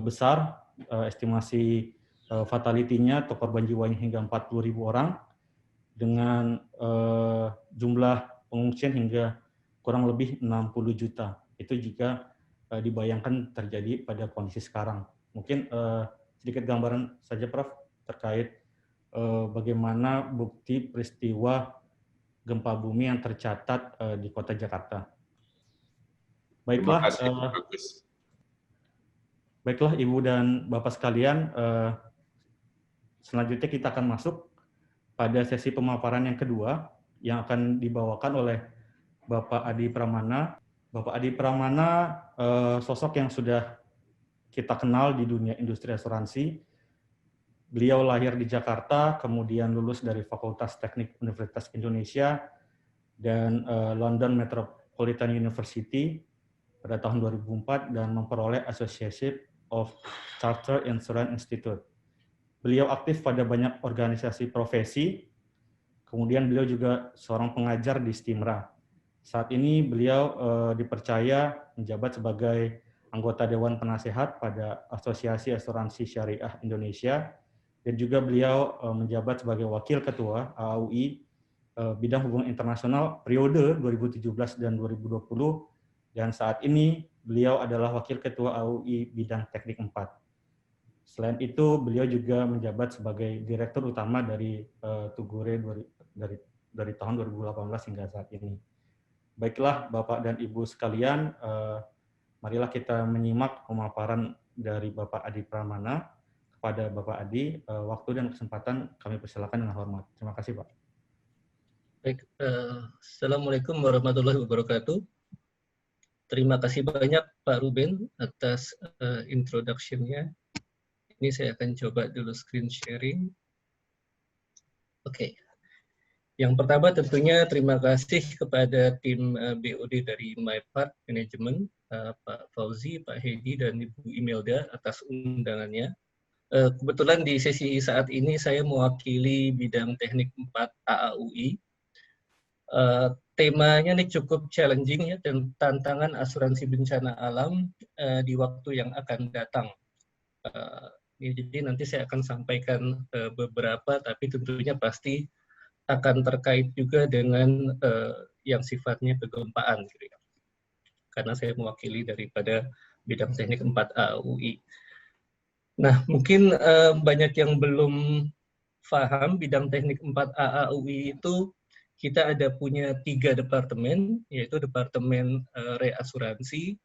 besar, estimasi fatality-nya atau korban jiwanya hingga 40.000 orang, dengan jumlah pengungsian hingga kurang lebih 60 juta. Itu juga dibayangkan terjadi pada kondisi sekarang. Mungkin sedikit gambaran saja, Prof, terkait bagaimana bukti peristiwa gempa bumi yang tercatat di Kota Jakarta. Baiklah, baiklah Ibu dan Bapak sekalian, selanjutnya kita akan masuk pada sesi pemaparan yang kedua yang akan dibawakan oleh Bapak Adi Pramana. Bapak Adi Pramana sosok yang sudah kita kenal di dunia industri asuransi. Beliau lahir di Jakarta, kemudian lulus dari Fakultas Teknik Universitas Indonesia dan London Metropolitan University pada tahun 2004 dan memperoleh Association of Chartered Insurance Institute. Beliau aktif pada banyak organisasi profesi, kemudian beliau juga seorang pengajar di Stimra. Saat ini beliau dipercaya menjabat sebagai anggota Dewan Penasehat pada Asosiasi Asuransi Syariah Indonesia, dan juga beliau menjabat sebagai Wakil Ketua AAUI Bidang Hubungan Internasional periode 2017 dan 2020, dan saat ini beliau adalah Wakil Ketua AAUI Bidang Teknik 4. Selain itu, beliau juga menjabat sebagai Direktur Utama dari Tugure dari tahun 2018 hingga saat ini. Baiklah Bapak dan Ibu sekalian, marilah kita menyimak pemaparan dari Bapak Adi Pramana. Kepada Bapak Adi, waktu dan kesempatan kami persilakan dengan hormat. Terima kasih, Pak. Baik, Assalamualaikum warahmatullahi wabarakatuh. Terima kasih banyak Pak Ruben atas introduction-nya. Ini saya akan coba dulu screen sharing. Oke. Yang pertama tentunya terima kasih kepada tim BOD dari MyPart Management, Pak Fauzi, Pak Hedi, dan Ibu Imelda atas undangannya. Kebetulan di sesi saat ini saya mewakili bidang teknik 4 AAUI. Temanya ini cukup challenging ya, dan tantangan asuransi bencana alam di waktu yang akan datang. Jadi nanti saya akan sampaikan beberapa, tapi tentunya pasti akan terkait juga dengan yang sifatnya kegempaan, gitu ya. Karena saya mewakili daripada bidang teknik 4 AAUI. Nah, mungkin banyak yang belum paham bidang teknik 4 AAUI itu kita ada punya 3 departemen, yaitu Departemen Reasuransi,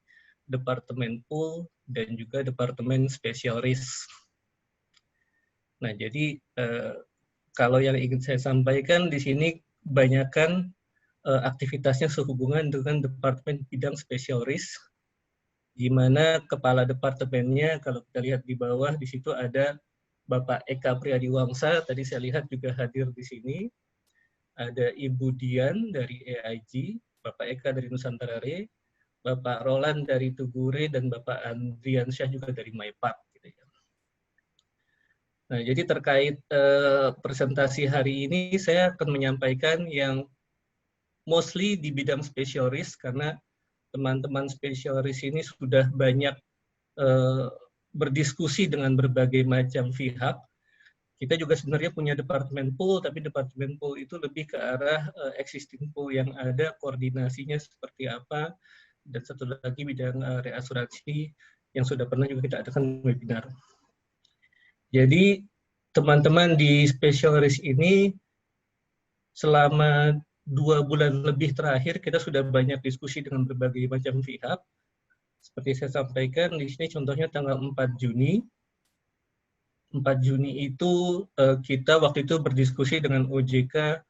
Departemen Pool, dan juga Departemen Special Risk. Nah, jadi kalau yang ingin saya sampaikan di sini banyakkan aktivitasnya sehubungan dengan Departemen Bidang Special Risk, di mana kepala departemennya, kalau kita lihat di bawah, di situ ada Bapak Eka Priyadiwangsa, tadi saya lihat juga hadir di sini. Ada Ibu Dian dari AIG, Bapak Eka dari Nusantara Re, Bapak Roland dari Tugure, dan Bapak Andriansyah juga dari MyPart. Gitu ya. Nah, jadi terkait presentasi hari ini, saya akan menyampaikan yang mostly di bidang special risk, karena teman-teman special risk ini sudah banyak berdiskusi dengan berbagai macam pihak. Kita juga sebenarnya punya departemen pool, tapi departemen pool itu lebih ke arah existing pool yang ada, koordinasinya seperti apa, dan satu lagi bidang reasuransi yang sudah pernah juga kita adakan webinar. Jadi teman-teman di special risk ini selama 2 bulan lebih terakhir kita sudah banyak diskusi dengan berbagai macam pihak. Seperti saya sampaikan di sini contohnya tanggal 4 Juni. 4 Juni itu kita waktu itu berdiskusi dengan OJK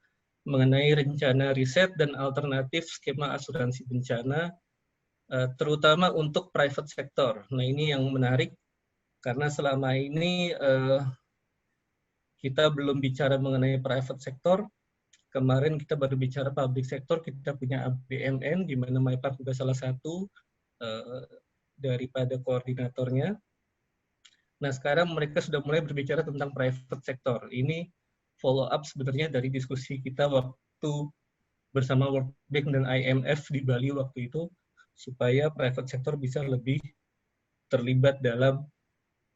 mengenai rencana riset dan alternatif skema asuransi bencana, terutama untuk private sector. Nah, ini yang menarik karena selama ini kita belum bicara mengenai private sector. Kemarin kita baru bicara public sector, kita punya BMN, di mana MyPark juga salah satu daripada koordinatornya. Nah, sekarang mereka sudah mulai berbicara tentang private sector. Ini follow up sebenarnya dari diskusi kita waktu bersama World Bank dan IMF di Bali waktu itu, supaya private sector bisa lebih terlibat dalam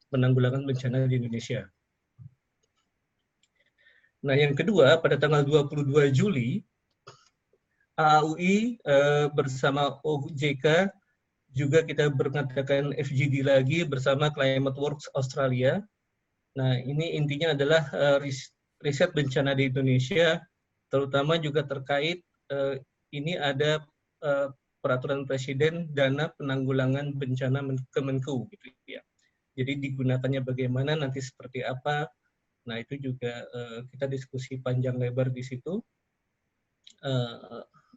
penanggulangan bencana di Indonesia. Nah, yang kedua, pada tanggal 22 Juli, AAUI bersama OJK juga kita mengadakan FGD lagi bersama Climate Works Australia. Nah, ini intinya adalah riset bencana di Indonesia, terutama juga terkait ini ada peraturan presiden dana penanggulangan bencana Kemenku, gitu ya. Jadi digunakannya bagaimana, nanti seperti apa. Nah, itu juga kita diskusi panjang lebar di situ,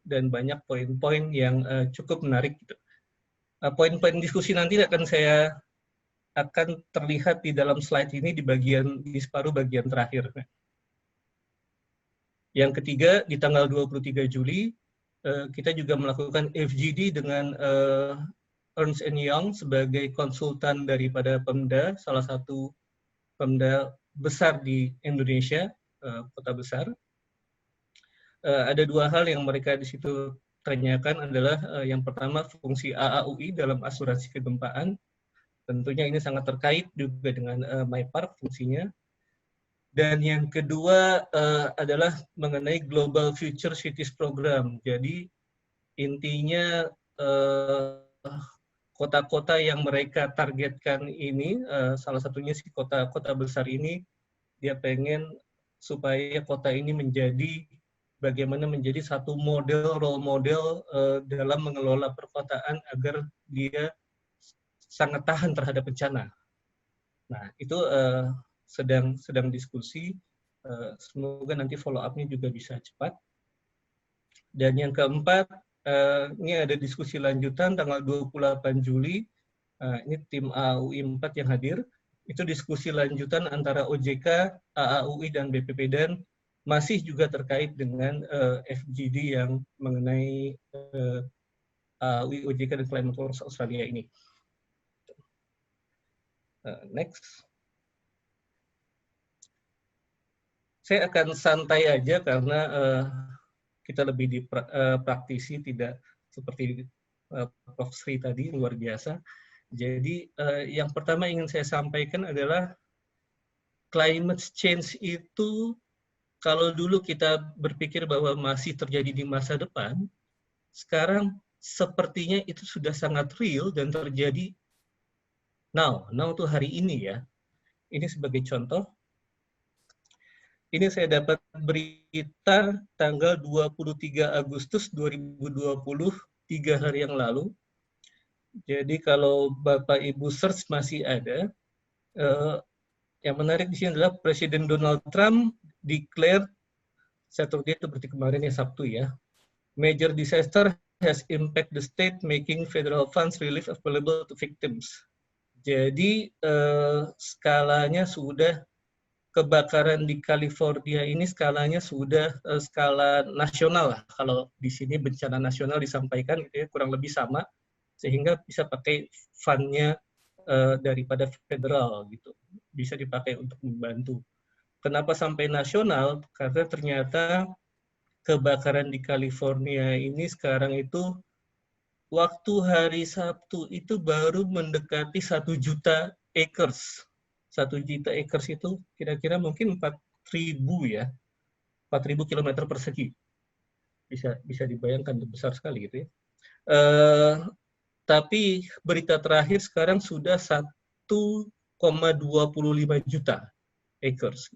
dan banyak poin-poin yang cukup menarik, gitu. Poin-poin diskusi nanti akan terlihat di dalam slide ini di separuh bagian terakhir. Yang ketiga, di tanggal 23 Juli, kita juga melakukan FGD dengan Ernst & Young sebagai konsultan daripada Pemda, salah satu Pemda besar di Indonesia, kota besar. Ada dua hal yang mereka di situ tanyakan adalah yang pertama fungsi AAUI dalam asuransi kegempaan. Tentunya ini sangat terkait juga dengan MyPark fungsinya. Dan yang kedua adalah mengenai Global Future Cities Program. Jadi intinya kota-kota yang mereka targetkan ini, salah satunya si kota-kota besar ini, dia pengen supaya kota ini bagaimana menjadi satu role model dalam mengelola perkotaan agar dia sangat tahan terhadap bencana. Nah, itu sedang diskusi. Semoga nanti follow up-nya juga bisa cepat. Dan yang keempat, ini ada diskusi lanjutan tanggal 28 Juli. Ini tim AAUI 4 yang hadir. Itu diskusi lanjutan antara OJK, AAUI, dan BPPDAN, masih juga terkait dengan FGD yang mengenai AAUI, OJK, dan Climate Works Australia ini. Next. Saya akan santai aja karena kita lebih di praktisi, tidak seperti Prof. Sri tadi, luar biasa. Jadi yang pertama ingin saya sampaikan adalah climate change itu, kalau dulu kita berpikir bahwa masih terjadi di masa depan, sekarang sepertinya itu sudah sangat real dan terjadi now tuh hari ini ya. Ini sebagai contoh. Ini saya dapat berita tanggal 23 Agustus 2020, 3 hari yang lalu. Jadi kalau Bapak Ibu search masih ada. Yang menarik di sini adalah Presiden Donald Trump declared, Saturday itu berarti kemarin ya, Sabtu ya, major disaster has impact the state, making federal funds relief available to victims. Jadi skalanya sudah, kebakaran di California ini skalanya sudah skala nasional lah. Kalau di sini bencana nasional disampaikan gitu ya, kurang lebih sama, sehingga bisa pakai fund-nya daripada federal gitu, bisa dipakai untuk membantu. Kenapa sampai nasional? Karena ternyata kebakaran di California ini sekarang itu waktu hari Sabtu itu baru mendekati 1 juta acres. 1 juta acres itu kira-kira mungkin 4.000 ya, 4.000 km persegi. Bisa dibayangkan, besar sekali gitu ya. Tapi berita terakhir sekarang sudah 1,25 juta acres.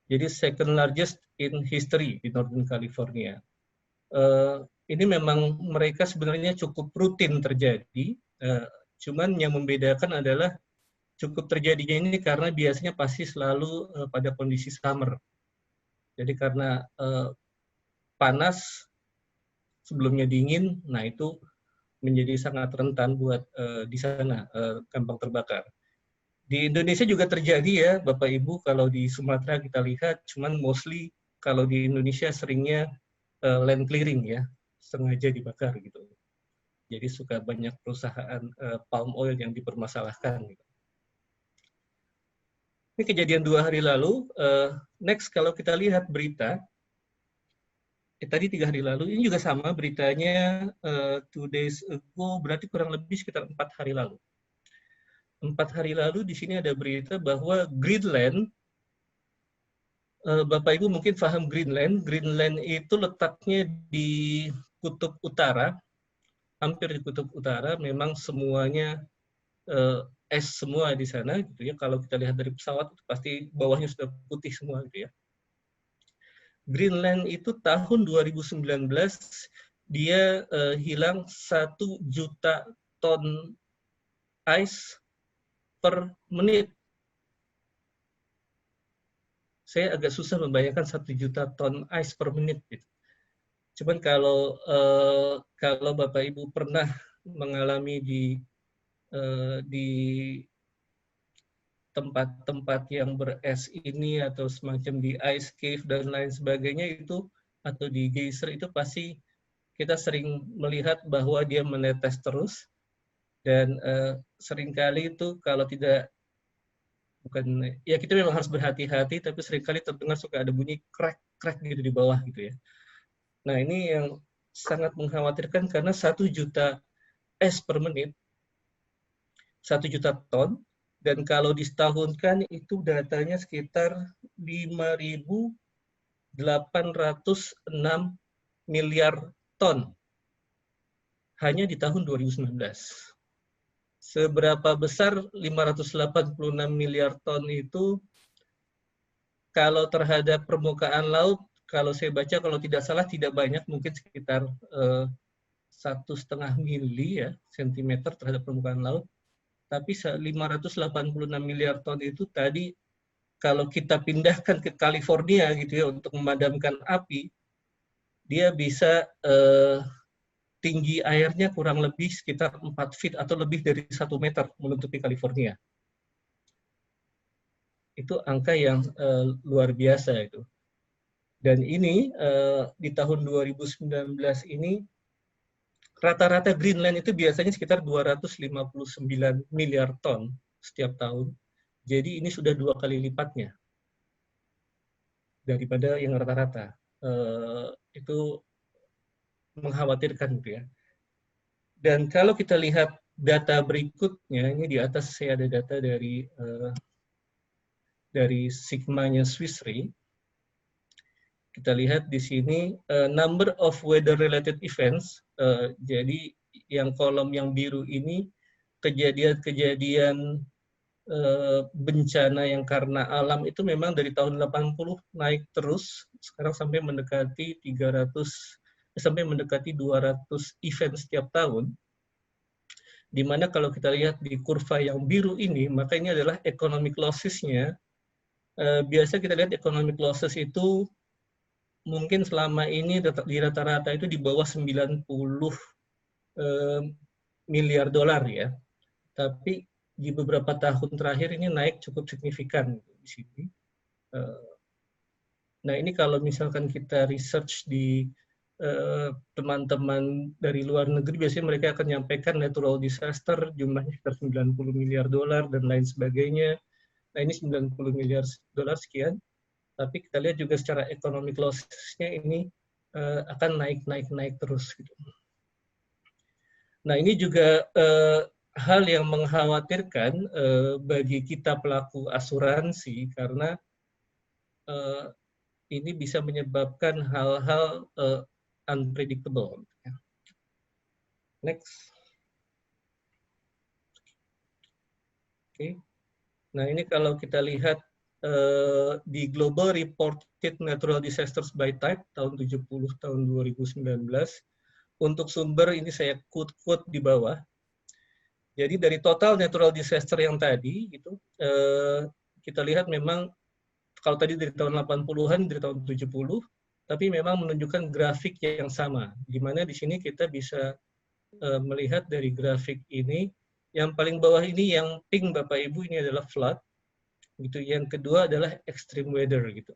Jadi second largest in history di Northern California. Ini memang mereka sebenarnya cukup rutin terjadi, cuman yang membedakan adalah cukup terjadinya ini karena biasanya pasti selalu pada kondisi summer. Jadi karena panas, sebelumnya dingin, nah itu menjadi sangat rentan buat di sana gampang terbakar. Di Indonesia juga terjadi ya, Bapak Ibu, kalau di Sumatera kita lihat, cuman mostly kalau di Indonesia seringnya land clearing ya, sengaja dibakar gitu. Jadi suka banyak perusahaan palm oil yang dipermasalahkan. Gitu. Ini kejadian 2 hari lalu. Next, kalau kita lihat berita, tadi 3 hari lalu, ini juga sama beritanya 2 days ago, berarti kurang lebih sekitar 4 hari lalu. 4 hari lalu di sini ada berita bahwa Greenland, Bapak Ibu mungkin paham Greenland. Greenland itu letaknya di kutub utara, hampir di kutub utara. Memang semuanya es semua di sana, gitu ya. Kalau kita lihat dari pesawat, pasti bawahnya sudah putih semua, gitu ya. Greenland itu tahun 2019 dia hilang 1 juta ton ice per menit. Saya agak susah membayangkan 1 juta ton ice per menit. Gitu. Cuman kalau Bapak Ibu pernah mengalami di tempat-tempat yang beres ini atau semacam di ice cave dan lain sebagainya itu atau di geyser itu pasti kita sering melihat bahwa dia menetes terus dan seringkali itu kalau tidak ya kita memang harus berhati-hati tapi seringkali terdengar suka ada bunyi crack gitu di bawah gitu ya. Nah ini yang sangat mengkhawatirkan karena 1 juta es per menit, 1 juta ton, dan kalau disetahunkan itu datanya sekitar 5.806 miliar ton hanya di tahun 2019. Seberapa besar 586 miliar ton itu kalau terhadap permukaan laut, kalau saya baca kalau tidak salah tidak banyak, mungkin sekitar 1,5 mili ya, sentimeter terhadap permukaan laut. Tapi 586 miliar ton itu tadi kalau kita pindahkan ke California gitu ya untuk memadamkan api, dia bisa tinggi airnya kurang lebih sekitar 4 feet atau lebih dari 1 meter menutupi California. Itu angka yang luar biasa itu. Dan ini di tahun 2019 ini rata-rata Greenland itu biasanya sekitar 259 miliar ton setiap tahun. Jadi ini sudah 2 kali lipatnya daripada yang rata-rata. Itu mengkhawatirkan gitu ya. Dan kalau kita lihat data berikutnya, ini di atas saya ada data dari Sigma-nya Swiss Re. Kita lihat di sini number of weather-related events. Jadi yang kolom yang biru ini kejadian-kejadian bencana yang karena alam itu memang dari tahun 80 naik terus, sekarang sampai mendekati 200 event setiap tahun. Di mana kalau kita lihat di kurva yang biru ini, maka ini adalah economic losses-nya. Biasa kita lihat economic losses itu mungkin selama ini di rata-rata itu di bawah 90 miliar dolar ya. Tapi di beberapa tahun terakhir ini naik cukup signifikan di sini. Nah ini kalau misalkan kita research di teman-teman dari luar negeri, biasanya mereka akan menyampaikan natural disaster jumlahnya sekitar 90 miliar dolar dan lain sebagainya. Nah ini 90 miliar dolar sekian. Tapi kita lihat juga secara economic loss-nya ini akan naik terus. Gitu. Nah ini juga hal yang mengkhawatirkan bagi kita pelaku asuransi karena ini bisa menyebabkan hal-hal unpredictable. Next. Oke. Nah ini kalau kita lihat di Global Reported Natural Disasters by Type tahun 70 tahun 2019 untuk sumber ini saya quote di bawah. Jadi dari total natural disaster yang tadi itu kita lihat memang kalau tadi dari tahun 80-an dari tahun 70 tapi memang menunjukkan grafik yang sama di mana di sini kita bisa melihat dari grafik ini Yang paling bawah ini yang pink Bapak Ibu ini adalah flood. Gitu. Yang kedua adalah extreme weather gitu.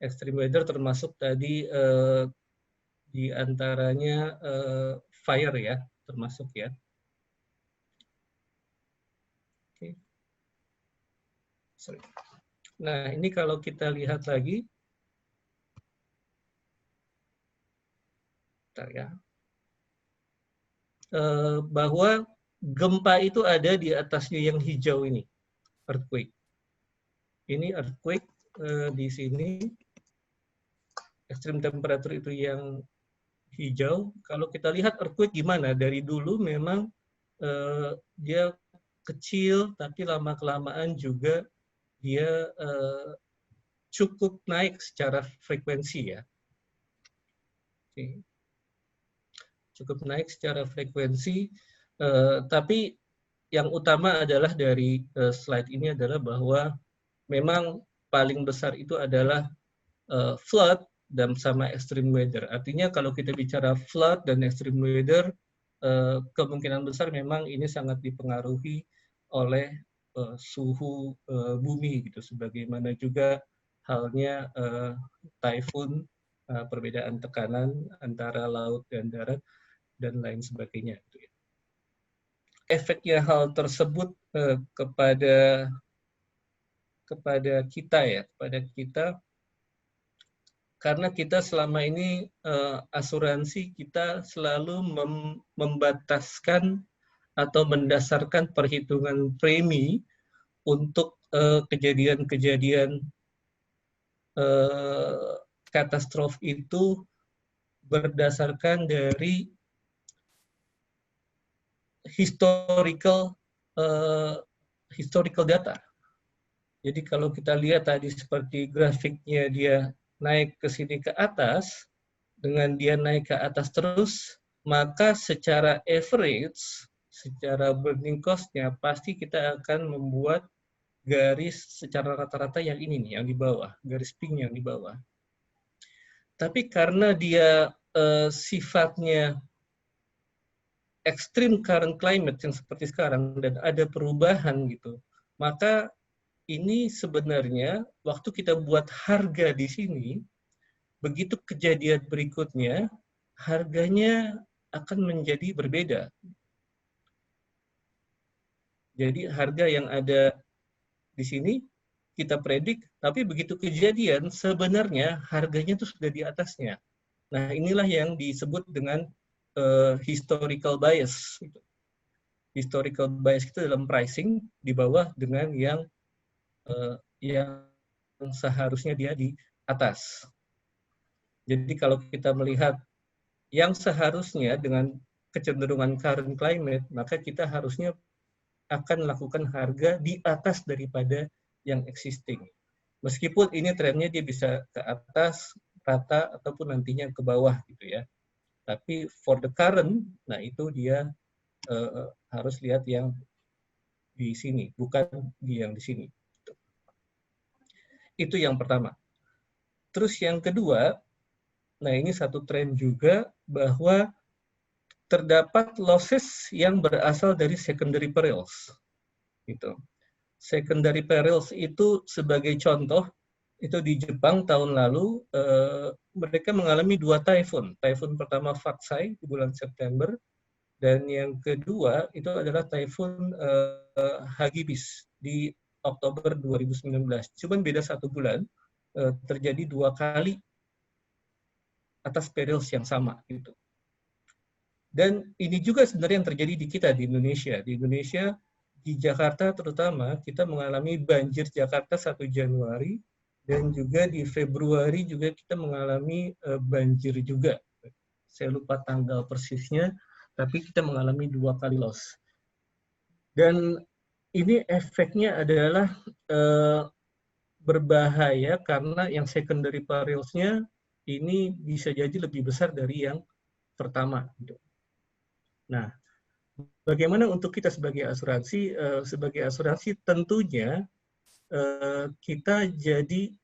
Extreme weather termasuk tadi di antaranya fire ya, termasuk ya. Oke. Sorry. Nah, ini kalau kita lihat lagi, bentar ya, bahwa gempa itu ada di atasnya yang hijau ini, earthquake. Ini earthquake di sini, extreme temperature itu yang hijau. Kalau kita lihat earthquake gimana, dari dulu memang dia kecil, tapi lama-kelamaan juga dia cukup naik secara frekuensi ya. Oke. Cukup naik secara frekuensi, tapi yang utama adalah dari slide ini adalah bahwa memang paling besar itu adalah flood dan sama extreme weather. Artinya kalau kita bicara flood dan extreme weather, kemungkinan besar memang ini sangat dipengaruhi oleh suhu bumi gitu, sebagaimana juga halnya typhoon, perbedaan tekanan antara laut dan darat dan lain sebagainya. Efeknya hal tersebut kepada kita ya, kepada kita, karena kita selama ini asuransi kita selalu membataskan atau mendasarkan perhitungan premi untuk kejadian-kejadian katastrofi itu berdasarkan dari historical data. Jadi kalau kita lihat tadi seperti grafiknya dia naik ke sini ke atas, dengan dia naik ke atas terus, maka secara average, secara burning cost-nya pasti kita akan membuat garis secara rata-rata yang ini nih, yang di bawah, garis pink yang di bawah. Tapi karena dia sifatnya extreme current climate yang seperti sekarang dan ada perubahan gitu, maka ini sebenarnya waktu kita buat harga di sini, begitu kejadian berikutnya, harganya akan menjadi berbeda. Jadi harga yang ada di sini kita predik, tapi begitu kejadian sebenarnya harganya itu sudah di atasnya. Nah, inilah yang disebut dengan historical bias. Historical bias itu dalam pricing di bawah dengan yang seharusnya dia di atas. Jadi kalau kita melihat yang seharusnya dengan kecenderungan current climate, maka kita harusnya akan melakukan harga di atas daripada yang existing. Meskipun ini trennya dia bisa ke atas, rata, ataupun nantinya ke bawah gitu ya. Tapi for the current, nah itu dia harus lihat yang di sini, bukan yang di sini. Itu yang pertama. Terus yang kedua, nah ini satu tren juga bahwa terdapat losses yang berasal dari secondary perils. Gitu. Secondary perils itu sebagai contoh, itu di Jepang tahun lalu mereka mengalami 2 typhoon. Typhoon pertama Faxai di bulan September, dan yang kedua itu adalah typhoon Hagibis di Oktober 2019. Cuman beda 1 bulan, terjadi 2 kali atas perils yang sama gitu. Dan ini juga sebenarnya yang terjadi di kita di Indonesia. Di Indonesia, di Jakarta terutama, kita mengalami banjir Jakarta 1 Januari, dan juga di Februari juga kita mengalami banjir juga. Saya lupa tanggal persisnya, tapi kita mengalami 2 kali loss. Dan ini efeknya adalah berbahaya karena yang secondary perils-nya ini bisa jadi lebih besar dari yang pertama. Nah, bagaimana untuk kita sebagai asuransi? Sebagai asuransi tentunya kita jadi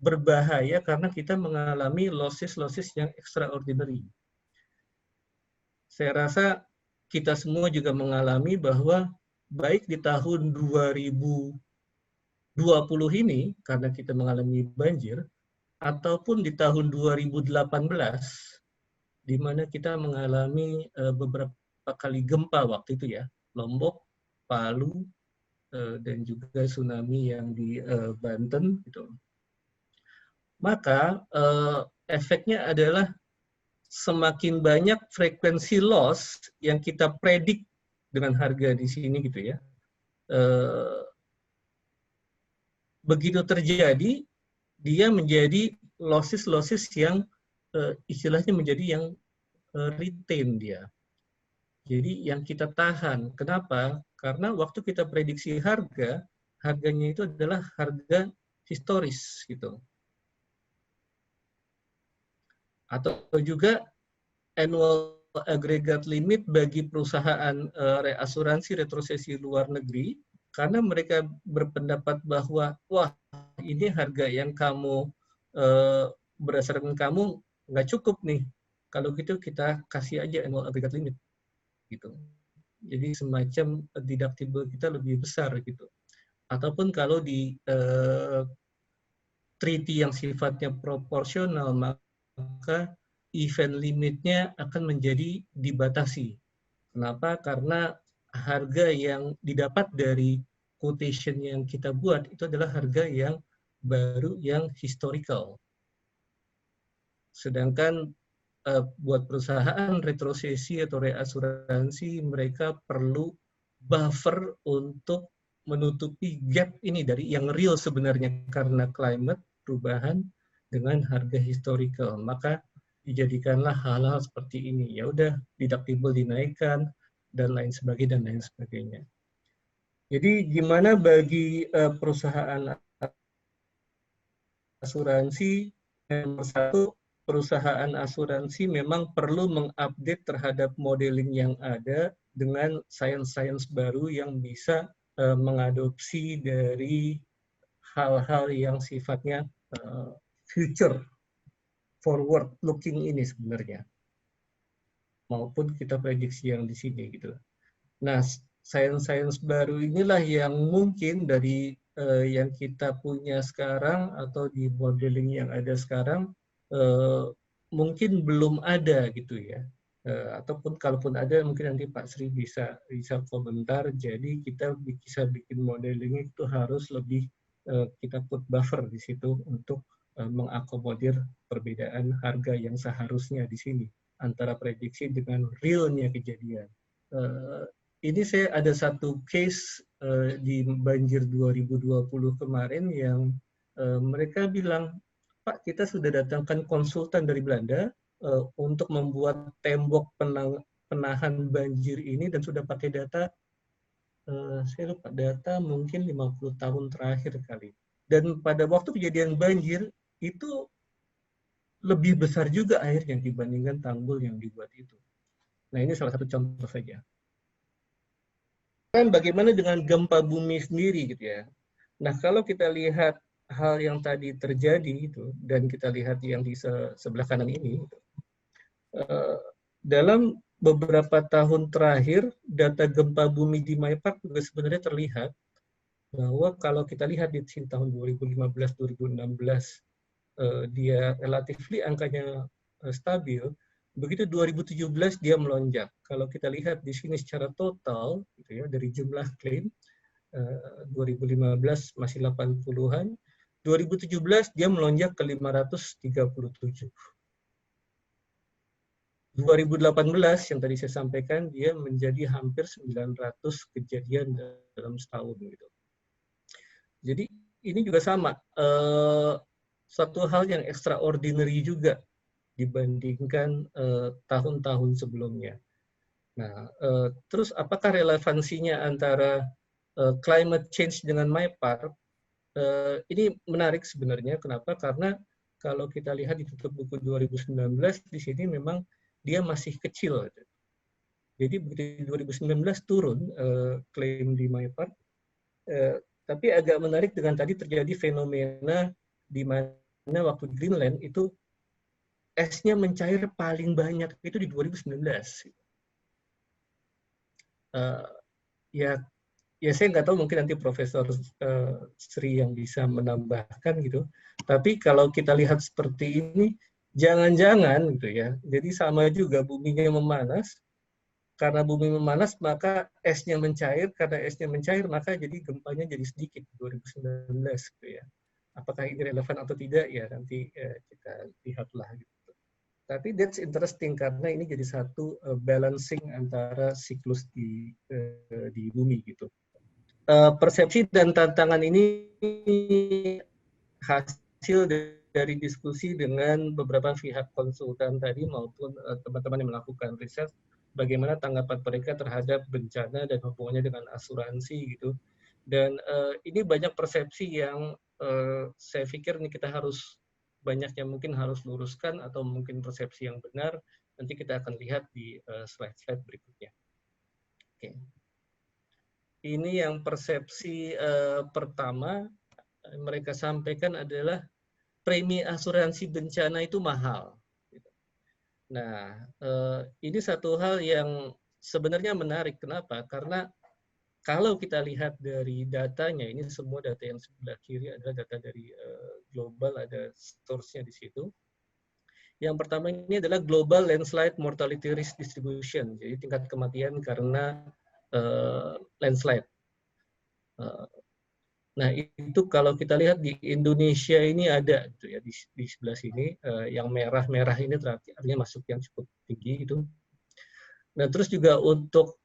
berbahaya karena kita mengalami losses yang extraordinary. Saya rasa kita semua juga mengalami bahwa baik di tahun 2020 ini, karena kita mengalami banjir, ataupun di tahun 2018, di mana kita mengalami beberapa kali gempa waktu itu ya, Lombok, Palu, dan juga tsunami yang di Banten gitu. Maka efeknya adalah semakin banyak frekuensi loss yang kita predik dengan harga di sini gitu ya. Begitu terjadi, dia menjadi losses yang istilahnya menjadi yang retain dia. Jadi yang kita tahan. Kenapa? Karena waktu kita prediksi harga, harganya itu adalah harga historis gitu. Atau juga annual aggregate limit bagi perusahaan reasuransi retrosesi luar negeri, karena mereka berpendapat bahwa wah ini harga yang kamu berdasarkan kamu nggak cukup nih. Kalau gitu kita kasih aja annual aggregate limit gitu. Jadi semacam deductible kita lebih besar gitu. Ataupun kalau di treaty yang sifatnya proporsional, maka event limitnya akan menjadi dibatasi. Kenapa? Karena harga yang didapat dari quotation yang kita buat itu adalah harga yang baru, yang historical. Sedangkan buat perusahaan retrosesi atau reasuransi, mereka perlu buffer untuk menutupi gap ini dari yang real sebenarnya karena climate, perubahan dengan harga historical. Maka dijadikanlah hal-hal seperti ini. Ya udah, deductible dinaikkan dan lain sebagainya. Jadi gimana bagi perusahaan asuransi? Nomor satu, perusahaan asuransi memang perlu mengupdate terhadap modeling yang ada dengan sains-sains baru yang bisa mengadopsi dari hal-hal yang sifatnya future forward looking ini sebenarnya, maupun kita prediksi yang di sini gitu. Nah, sains-sains baru inilah yang mungkin dari yang kita punya sekarang atau di modeling yang ada sekarang mungkin belum ada gitu ya. Ataupun kalaupun ada mungkin nanti Pak Sri bisa komentar. Jadi kita bisa bikin modeling itu harus lebih kita put buffer di situ untuk mengakomodir perbedaan harga yang seharusnya di sini antara prediksi dengan realnya kejadian. Ini saya ada satu case di banjir 2020 kemarin yang mereka bilang, Pak, kita sudah datangkan konsultan dari Belanda untuk membuat tembok penahan banjir ini dan sudah pakai data, saya lupa data mungkin 50 tahun terakhir kali. Dan pada waktu kejadian banjir itu lebih besar juga airnya dibandingkan tanggul yang dibuat itu. Nah ini salah satu contoh saja. Kan bagaimana dengan gempa bumi sendiri gitu ya. Nah kalau kita lihat hal yang tadi terjadi itu dan kita lihat yang di sebelah kanan ini, dalam beberapa tahun terakhir data gempa bumi di MyPark juga sebenarnya terlihat bahwa kalau kita lihat di sini tahun 2015-2016 dia relatifly angkanya stabil. Begitu 2017 dia melonjak. Kalau kita lihat di sini secara total, gitu ya, dari jumlah klaim 2015 masih 80-an, 2017 dia melonjak ke 537. 2018 yang tadi saya sampaikan dia menjadi hampir 900 kejadian dalam setahun gitu. Jadi ini juga sama, satu hal yang extraordinary juga dibandingkan tahun-tahun sebelumnya. Nah, terus apakah relevansinya antara climate change dengan MyPark? Ini menarik sebenarnya. Kenapa? Karena kalau kita lihat di tutup buku 2019 di sini memang dia masih kecil. Jadi begitu 2019 turun klaim di MyPark, tapi agak menarik dengan tadi terjadi fenomena di mana waktu Greenland itu esnya mencair paling banyak itu di 2019. Ya, saya nggak tahu, mungkin nanti Profesor Sri yang bisa menambahkan gitu. Tapi kalau kita lihat seperti ini, jangan-jangan gitu ya. Jadi sama juga buminya memanas. Karena bumi memanas, maka esnya mencair. Karena esnya mencair, maka jadi gempanya jadi sedikit 2019 gitu ya. Apakah ini relevan atau tidak ya nanti kita lihatlah gitu. Tapi that's interesting karena ini jadi satu balancing antara siklus di bumi gitu. Persepsi dan tantangan ini hasil dari diskusi dengan beberapa pihak konsultan tadi maupun teman-teman yang melakukan riset, bagaimana tanggapan mereka terhadap bencana dan hubungannya dengan asuransi gitu. Dan ini banyak persepsi yang saya pikir ini kita harus banyak yang mungkin harus luruskan atau mungkin persepsi yang benar. Nanti kita akan lihat di slide-slide berikutnya. Oke. Ini yang persepsi pertama mereka sampaikan adalah premi asuransi bencana itu mahal. Nah, ini satu hal yang sebenarnya menarik. Kenapa? Karena kalau kita lihat dari datanya, ini semua data yang sebelah kiri adalah data dari global, ada source-nya di situ. Yang pertama ini adalah Global Landslide Mortality Risk Distribution, jadi tingkat kematian karena landslide. Nah, itu kalau kita lihat di Indonesia ini ada gitu ya, di sebelah sini yang merah-merah ini artinya masuk yang cukup tinggi itu. Nah, terus juga untuk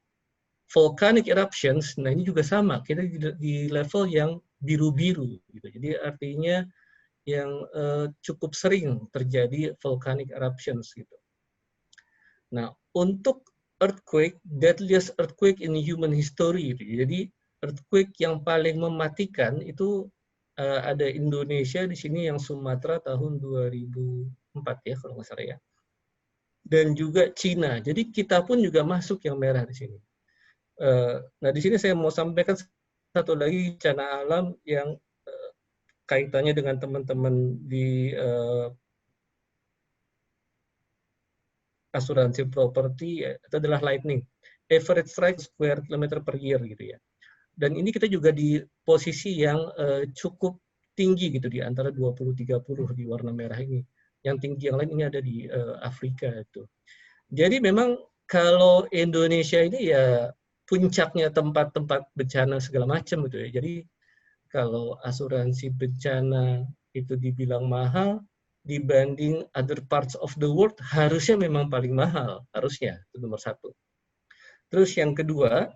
volcanic eruptions, nah ini juga sama, kita di level yang biru-biru gitu. Jadi artinya yang cukup sering terjadi volcanic eruptions gitu. Nah, untuk earthquake, deadliest earthquake in human history, jadi earthquake yang paling mematikan itu ada Indonesia di sini yang Sumatera tahun 2004 ya kalau nggak salah ya. Dan juga Cina. Jadi kita pun juga masuk yang merah di sini. Nah di sini saya mau sampaikan satu lagi bencana alam yang kaitannya dengan teman-teman di asuransi properti itu adalah lightning. Average strike square kilometer per year gitu ya. Dan ini kita juga di posisi yang cukup tinggi gitu di antara 20-30 di warna merah ini. Yang tinggi yang lain ini ada di Afrika itu. Jadi memang kalau Indonesia ini ya puncaknya tempat-tempat bencana segala macam gitu ya. Jadi kalau asuransi bencana itu dibilang mahal dibanding other parts of the world, harusnya memang paling mahal, harusnya itu nomor satu. Terus yang kedua,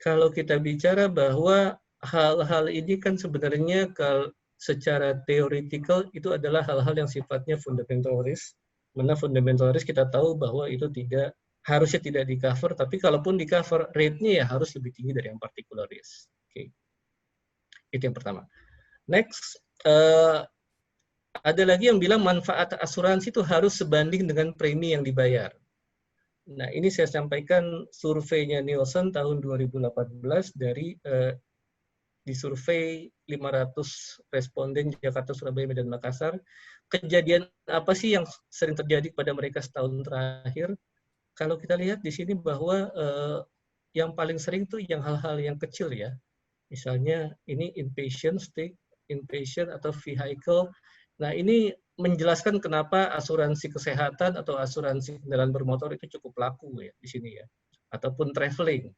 kalau kita bicara bahwa hal-hal ini kan sebenarnya kalau secara teoretikal itu adalah hal-hal yang sifatnya fundamentalis. Mana fundamentalis kita tahu bahwa itu harusnya tidak di cover, tapi kalaupun di cover rate-nya ya harus lebih tinggi dari yang particularis. Oke. Itu yang pertama. Next, ada lagi yang bilang manfaat asuransi itu harus sebanding dengan premi yang dibayar. Nah, ini saya sampaikan surveinya Nielsen tahun 2018 dari disurvei 500 responden Jakarta, Surabaya, Medan, Makassar. Kejadian apa sih yang sering terjadi pada mereka setahun terakhir? Kalau kita lihat di sini bahwa yang paling sering tuh yang hal-hal yang kecil ya. Misalnya ini inpatient stay, inpatient atau vehicle. Nah, ini menjelaskan kenapa asuransi kesehatan atau asuransi kendaraan bermotor itu cukup laku ya di sini ya, ataupun traveling,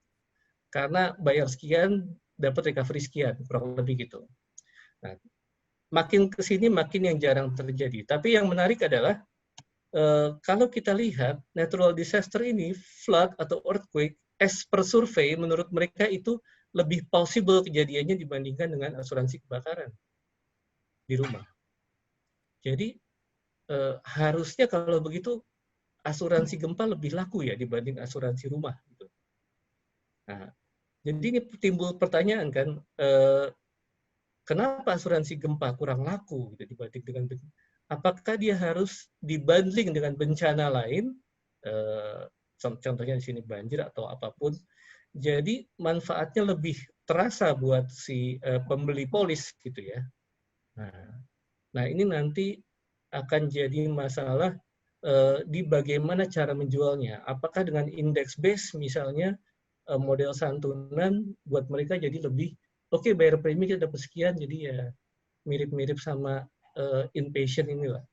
karena bayar sekian dapat recovery sekian, kurang lebih gitu. Nah, makin ke sini makin yang jarang terjadi. Tapi yang menarik adalah kalau kita lihat natural disaster ini, flood atau earthquake, as per survei menurut mereka itu lebih possible kejadiannya dibandingkan dengan asuransi kebakaran di rumah. Jadi harusnya kalau begitu asuransi gempa lebih laku ya dibanding asuransi rumah. Gitu. Nah, jadi ini timbul pertanyaan kan, kenapa asuransi gempa kurang laku gitu, dibanding dengan apakah dia harus dibanding dengan bencana lain, contohnya di sini banjir atau apapun, jadi manfaatnya lebih terasa buat si pembeli polis gitu ya. Nah, ini nanti akan jadi masalah di bagaimana cara menjualnya. Apakah dengan index base misalnya model santunan buat mereka jadi lebih oke, bayar premi kita dapat sekian, jadi ya mirip-mirip sama inpatient inilah.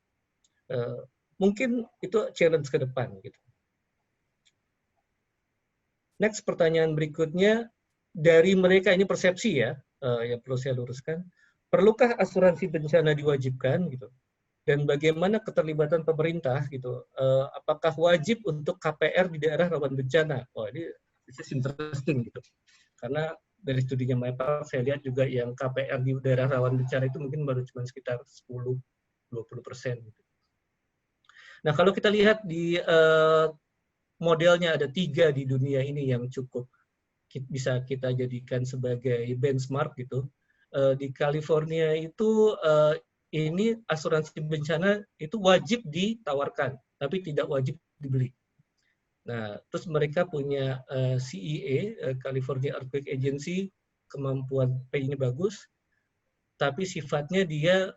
Mungkin itu challenge ke depan gitu. Next, pertanyaan berikutnya dari mereka, ini persepsi ya, yang perlu saya luruskan. Perlukah asuransi bencana diwajibkan gitu? Dan bagaimana keterlibatan pemerintah gitu? Apakah wajib untuk KPR di daerah rawan bencana? Wah, ini this is interesting gitu. Karena dari studinya MyPark saya lihat juga yang KPR di daerah rawan bencana itu mungkin baru cuma sekitar 10-20%. Gitu. Nah, kalau kita lihat di modelnya ada 3 di dunia ini yang cukup bisa kita jadikan sebagai benchmark gitu. Di California itu ini asuransi bencana itu wajib ditawarkan, tapi tidak wajib dibeli. Nah, terus mereka punya CEA, California Earthquake Agency, kemampuan pay-nya bagus, tapi sifatnya dia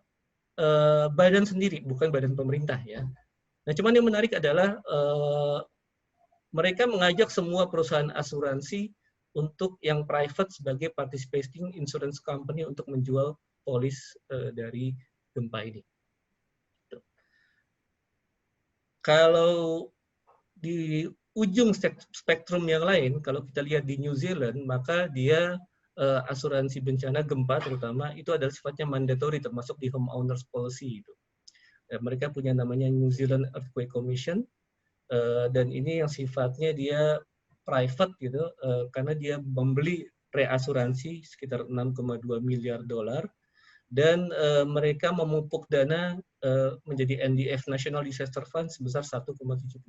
badan sendiri, bukan badan pemerintah ya. Nah, cuman yang menarik adalah mereka mengajak semua perusahaan asuransi untuk yang private sebagai participating insurance company untuk menjual polis dari gempa ini. Kalau di ujung spektrum yang lain, kalau kita lihat di New Zealand, maka dia asuransi bencana gempa terutama itu adalah sifatnya mandatory, termasuk di homeowners policy itu. Mereka punya namanya New Zealand Earthquake Commission, dan ini yang sifatnya dia private gitu, karena dia membeli reasuransi sekitar 6,2 miliar dolar, dan mereka memupuk dana menjadi NDF National Disaster Fund sebesar 1,75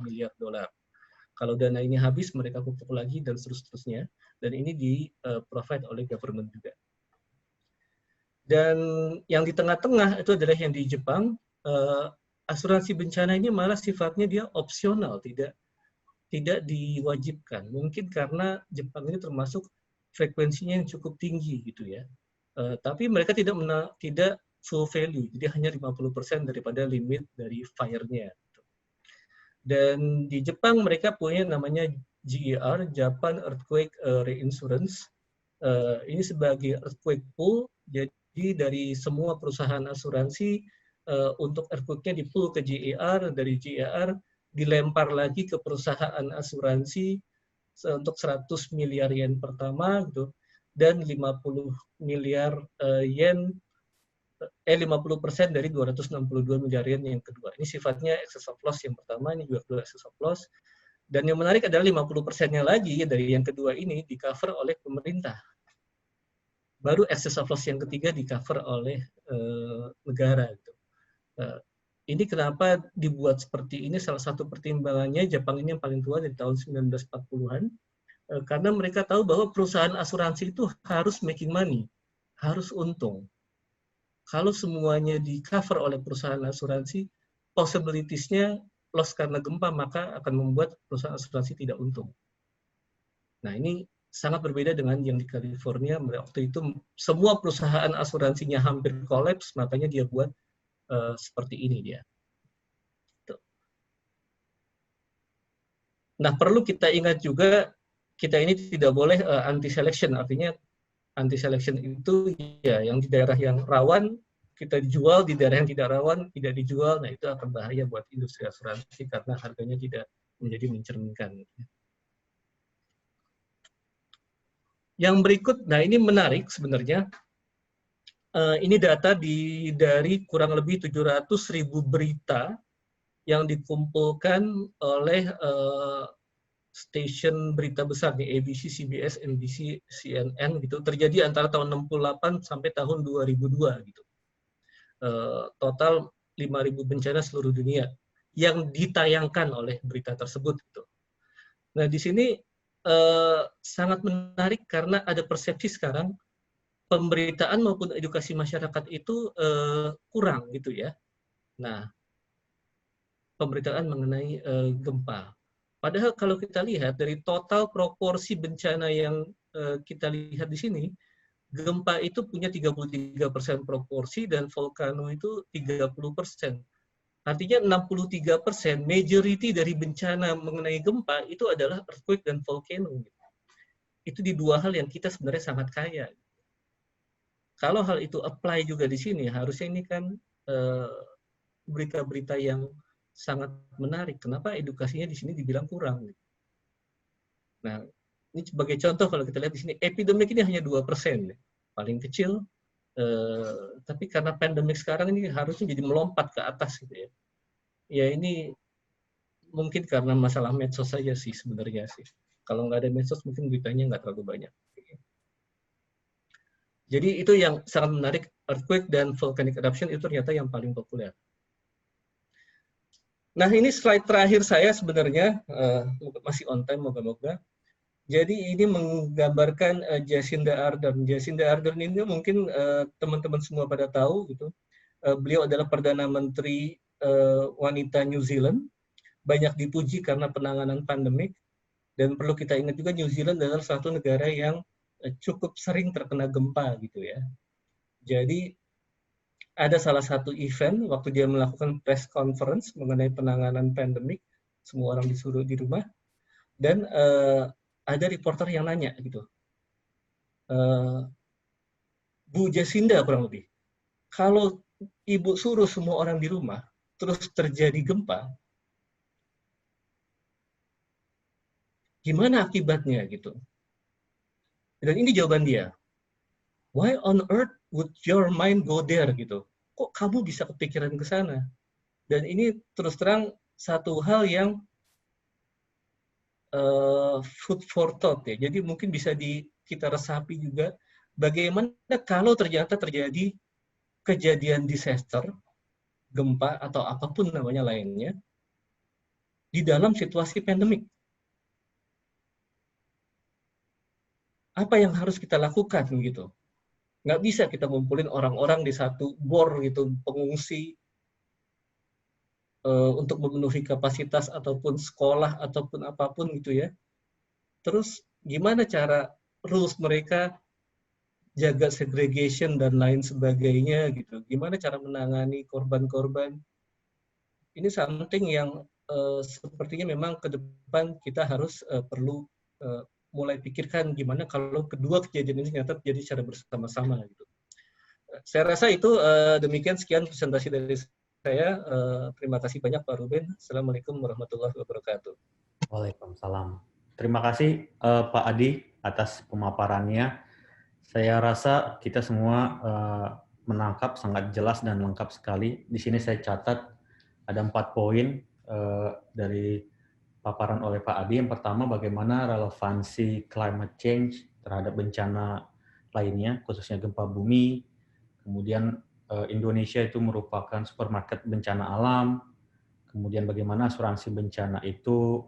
miliar dolar. Kalau dana ini habis, mereka pupuk lagi dan seterusnya, dan ini di-provide oleh government juga. Dan yang di tengah-tengah itu adalah yang di Jepang, asuransi bencana ini malah sifatnya dia opsional, tidak diwajibkan. Mungkin karena Jepang ini termasuk frekuensinya yang cukup tinggi gitu ya. Tapi mereka tidak full value, jadi hanya 50% daripada limit dari fire-nya. Dan di Jepang mereka punya namanya JER, Japan Earthquake Reinsurance. Ini sebagai earthquake pool, jadi dari semua perusahaan asuransi untuk earthquake-nya di-pool ke JER, dari JER dilempar lagi ke perusahaan asuransi untuk 100 miliar yen pertama gitu, dan 50 miliar yen 50% dari 262 miliar yen yang kedua. Ini sifatnya excess of loss yang pertama, ini juga kedua excess of loss. Dan yang menarik adalah 50%-nya lagi dari yang kedua ini di-cover oleh pemerintah. Baru excess of loss yang ketiga di-cover oleh negara gitu. Ini kenapa dibuat seperti ini, salah satu pertimbangannya Jepang ini yang paling tua dari tahun 1940-an, karena mereka tahu bahwa perusahaan asuransi itu harus making money, harus untung. Kalau semuanya di-cover oleh perusahaan asuransi, possibilities-nya loss karena gempa, maka akan membuat perusahaan asuransi tidak untung. Nah, ini sangat berbeda dengan yang di California. Waktu itu semua perusahaan asuransinya hampir kolaps, makanya dia buat seperti ini dia. Nah, perlu kita ingat juga, kita ini tidak boleh anti-selection. Artinya, anti-selection itu ya yang di daerah yang rawan, kita dijual, di daerah yang tidak rawan, tidak dijual. Nah, itu akan bahaya buat industri asuransi karena harganya tidak menjadi mencerminkan. Yang berikut, nah ini menarik sebenarnya. Ini data dari kurang lebih 700.000 berita yang dikumpulkan oleh stasiun berita besar nih, ABC, CBS, NBC, CNN gitu, terjadi antara tahun 68 sampai tahun 2002 gitu. Total 5.000 bencana seluruh dunia yang ditayangkan oleh berita tersebut gitu. Nah, di sini sangat menarik karena ada persepsi sekarang pemberitaan maupun edukasi masyarakat itu kurang gitu ya. Nah, pemberitaan mengenai gempa. Padahal kalau kita lihat dari total proporsi bencana yang kita lihat di sini, gempa itu punya 33% proporsi dan volcano itu 30%. Artinya 63% majority dari bencana mengenai gempa itu adalah earthquake dan volcano. itu di dua hal yang kita sebenarnya sangat kaya. Kalau hal itu apply juga di sini, harusnya ini kan berita-berita yang sangat menarik. Kenapa edukasinya di sini dibilang kurang? Nah, ini sebagai contoh kalau kita lihat di sini, epidemik ini hanya 2%, paling kecil. Tapi karena pandemik sekarang ini harusnya jadi melompat ke atas gitu ya. Ya ini mungkin karena masalah medsos saja sih sebenarnya sih. Kalau nggak ada medsos mungkin beritanya nggak terlalu banyak. Jadi itu yang sangat menarik, earthquake dan volcanic eruption itu ternyata yang paling populer. Nah ini slide terakhir saya sebenarnya, masih on time moga-moga. Jadi ini menggambarkan Jacinda Ardern. Jacinda Ardern ini mungkin teman-teman semua pada tahu gitu. Beliau adalah Perdana Menteri wanita New Zealand. Banyak dipuji karena penanganan pandemik. Dan perlu kita ingat juga New Zealand adalah satu negara yang cukup sering terkena gempa gitu ya. Jadi ada salah satu event waktu dia melakukan press conference mengenai penanganan pandemik, semua orang disuruh di rumah, dan ada reporter yang nanya gitu, Bu Jacinda kurang lebih, kalau Ibu suruh semua orang di rumah, terus terjadi gempa, gimana akibatnya gitu? Dan ini jawaban dia. Why on earth would your mind go there gitu? Kok kamu bisa kepikiran ke sana? Dan ini terus terang satu hal yang food for thought ya. Jadi mungkin bisa kita resapi juga bagaimana kalau ternyata terjadi kejadian disaster, gempa atau apapun namanya lainnya di dalam situasi pandemik. Apa yang harus kita lakukan gitu? Nggak bisa kita ngumpulin orang-orang di satu bor gitu, pengungsi untuk memenuhi kapasitas ataupun sekolah ataupun apapun gitu ya. Terus gimana cara rules mereka jaga segregation dan lain sebagainya gitu. Gimana cara menangani korban-korban? Ini something yang sepertinya memang ke depan kita harus perlu mulai pikirkan gimana kalau kedua kejadian ini ternyata terjadi secara bersama-sama gitu. Saya rasa itu demikian, sekian presentasi dari saya. Terima kasih banyak Pak Ruben. Assalamualaikum warahmatullahi wabarakatuh. Waalaikumsalam. Terima kasih Pak Adi atas pemaparannya. Saya rasa kita semua menangkap sangat jelas dan lengkap sekali. Di sini saya catat ada 4 poin dari paparan oleh Pak Adi. Yang pertama, bagaimana relevansi climate change terhadap bencana lainnya, khususnya gempa bumi. Kemudian Indonesia itu merupakan supermarket bencana alam. Kemudian bagaimana asuransi bencana itu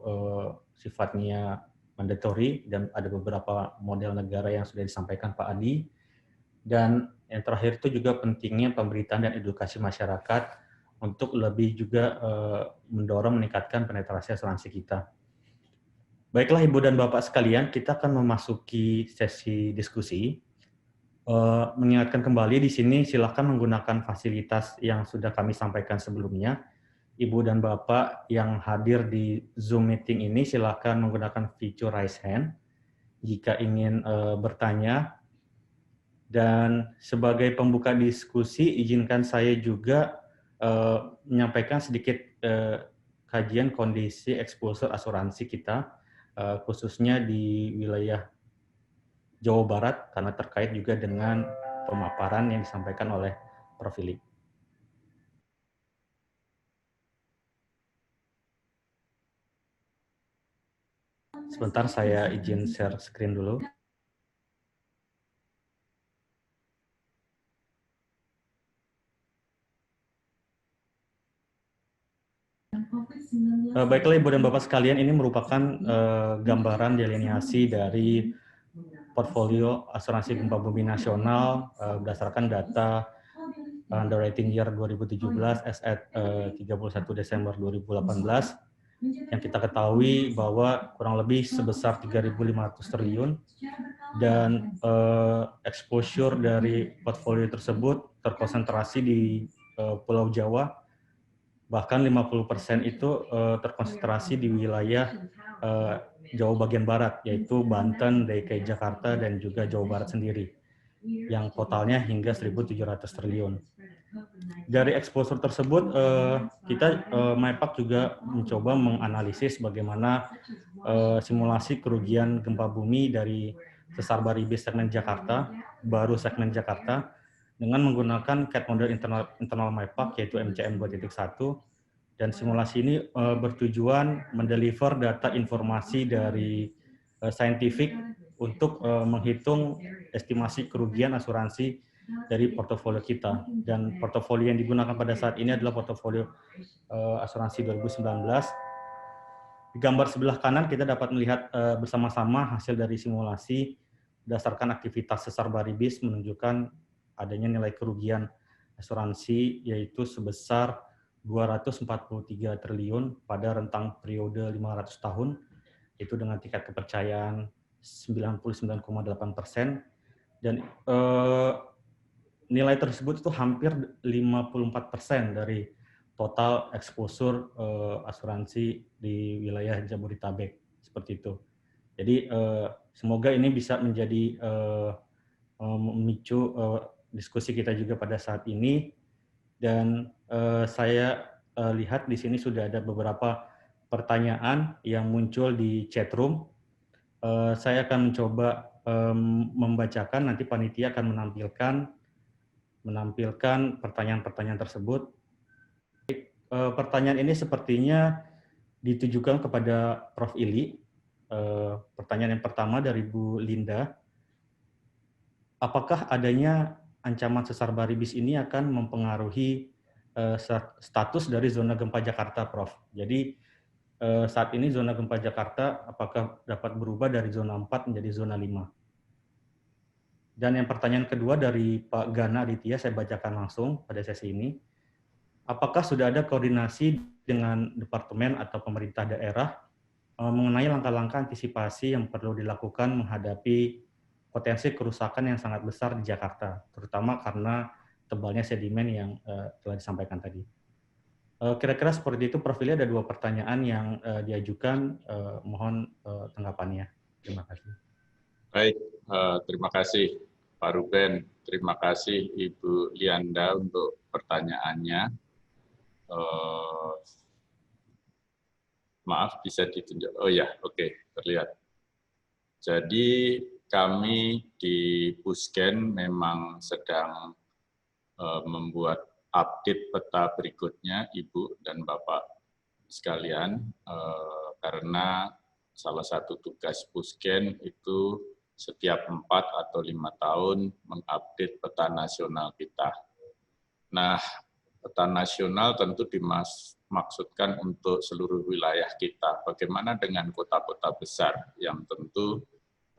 sifatnya mandatory dan ada beberapa model negara yang sudah disampaikan Pak Adi. Dan yang terakhir itu juga pentingnya pemberitaan dan edukasi masyarakat untuk lebih juga mendorong meningkatkan penetrasi asuransi kita. Baiklah Ibu dan Bapak sekalian, kita akan memasuki sesi diskusi. Mengingatkan kembali di sini silakan menggunakan fasilitas yang sudah kami sampaikan sebelumnya. Ibu dan Bapak yang hadir di Zoom meeting ini silakan menggunakan fitur raise hand jika ingin bertanya. Dan sebagai pembuka diskusi, izinkan saya juga menyampaikan sedikit kajian kondisi exposure asuransi kita, khususnya di wilayah Jawa Barat, karena terkait juga dengan pemaparan yang disampaikan oleh Prof. Philip. Sebentar, saya izin share screen dulu. Baiklah Ibu dan Bapak sekalian, ini merupakan gambaran delineasi dari portfolio asuransi gempa bumi nasional berdasarkan data underwriting year 2017 as at 31 Desember 2018 yang kita ketahui bahwa kurang lebih sebesar 3.500 triliun dan exposure dari portfolio tersebut terkonsentrasi di Pulau Jawa Bahkan 50% itu terkonsentrasi di wilayah Jawa bagian barat, yaitu Banten, DKI Jakarta, dan juga Jawa Barat sendiri, yang totalnya hingga 1.700 triliun. Dari exposure tersebut, MyPac juga mencoba menganalisis bagaimana simulasi kerugian gempa bumi dari sesar baribis segmen Jakarta, baru segmen Jakarta, dengan menggunakan CAD model internal MyPac, yaitu MCM 2.1, dan simulasi ini bertujuan mendeliver data informasi dari scientific untuk menghitung estimasi kerugian asuransi dari portofolio kita. Dan portofolio yang digunakan pada saat ini adalah portofolio asuransi 2019. Di gambar sebelah kanan kita dapat melihat bersama-sama hasil dari simulasi berdasarkan aktivitas sesar baribis menunjukkan adanya nilai kerugian asuransi yaitu sebesar 243 triliun pada rentang periode 500 tahun, itu dengan tingkat kepercayaan 99,8%, dan nilai tersebut itu hampir 54% dari total exposure asuransi di wilayah Jabodetabek, seperti itu. Jadi semoga ini bisa menjadi memicu diskusi kita juga pada saat ini. Dan saya lihat di sini sudah ada beberapa pertanyaan yang muncul di chat room. Saya akan mencoba membacakan, nanti panitia akan menampilkan pertanyaan-pertanyaan tersebut. Pertanyaan ini sepertinya ditujukan kepada Prof. Ili. Pertanyaan yang pertama dari Bu Linda. Apakah adanya ancaman sesar baribis ini akan mempengaruhi status dari zona gempa Jakarta, Prof? Jadi saat ini zona gempa Jakarta apakah dapat berubah dari zona 4 menjadi zona 5? Dan yang pertanyaan kedua dari Pak Gana Aditya, saya bacakan langsung pada sesi ini. Apakah sudah ada koordinasi dengan departemen atau pemerintah daerah mengenai langkah-langkah antisipasi yang perlu dilakukan menghadapi potensi kerusakan yang sangat besar di Jakarta, terutama karena tebalnya sedimen yang telah disampaikan tadi. Kira-kira seperti itu, Prof. Ili, ada dua pertanyaan yang diajukan, mohon tanggapannya. Terima kasih. Baik, terima kasih Pak Ruben, terima kasih Ibu Lianda untuk pertanyaannya. Maaf, bisa ditunjuk. Oh ya, oke, terlihat. Jadi kami di Pusken memang sedang membuat update peta berikutnya, Ibu dan Bapak sekalian, karena salah satu tugas Pusken itu setiap 4 atau 5 tahun mengupdate peta nasional kita. Nah, peta nasional tentu dimaksudkan untuk seluruh wilayah kita. Bagaimana dengan kota-kota besar yang tentu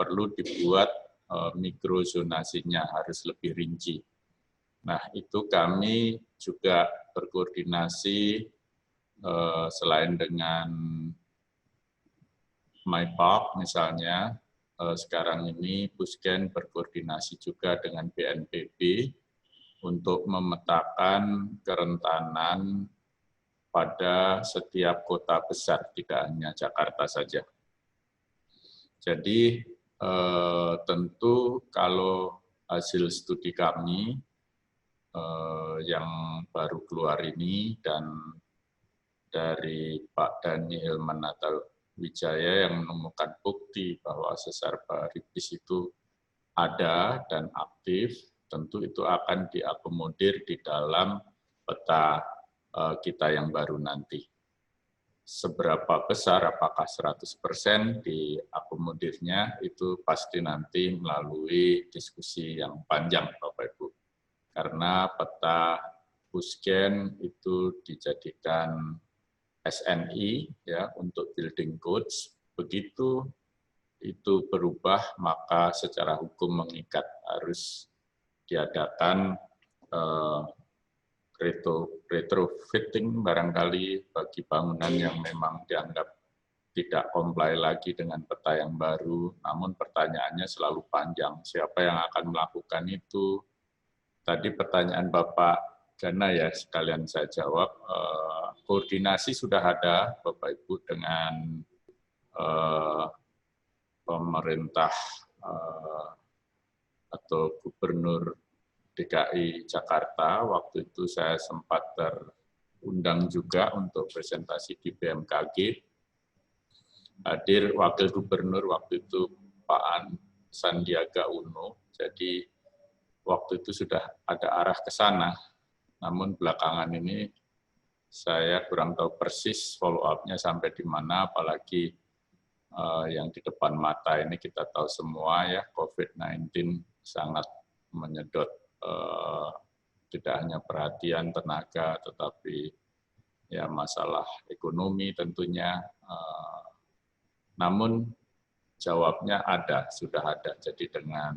perlu dibuat mikrozonasinya harus lebih rinci. Nah, itu kami juga berkoordinasi selain dengan MyPac misalnya, sekarang ini Pusken berkoordinasi juga dengan BNPB untuk memetakan kerentanan pada setiap kota besar, tidak hanya Jakarta saja. Jadi tentu kalau hasil studi kami yang baru keluar ini dan dari Pak Daniel Manatawijaya yang menemukan bukti bahwa sesar baribis itu ada dan aktif, tentu itu akan diakomodir di dalam peta kita yang baru nanti. Seberapa besar, apakah 100% diakomodirnya, itu pasti nanti melalui diskusi yang panjang, Bapak Ibu. Karena peta Pusken itu dijadikan SNI ya untuk building codes, begitu itu berubah maka secara hukum mengikat harus diadakan retrofitting barangkali bagi bangunan yang memang dianggap tidak comply lagi dengan peta yang baru. Namun pertanyaannya selalu panjang, siapa yang akan melakukan itu? Tadi pertanyaan Bapak Gana ya, sekalian saya jawab. Koordinasi sudah ada, Bapak Ibu, dengan pemerintah atau Gubernur DKI Jakarta. Waktu itu saya sempat terundang juga untuk presentasi di BMKG. Hadir Wakil Gubernur waktu itu Pak Sandiaga Uno. Jadi waktu itu sudah ada arah ke sana. Namun belakangan ini saya kurang tahu persis follow up-nya sampai di mana, apalagi yang di depan mata ini kita tahu semua ya, COVID-19 sangat menyedot tidak hanya perhatian tenaga, tetapi ya masalah ekonomi tentunya. Namun jawabnya ada, sudah ada. Jadi dengan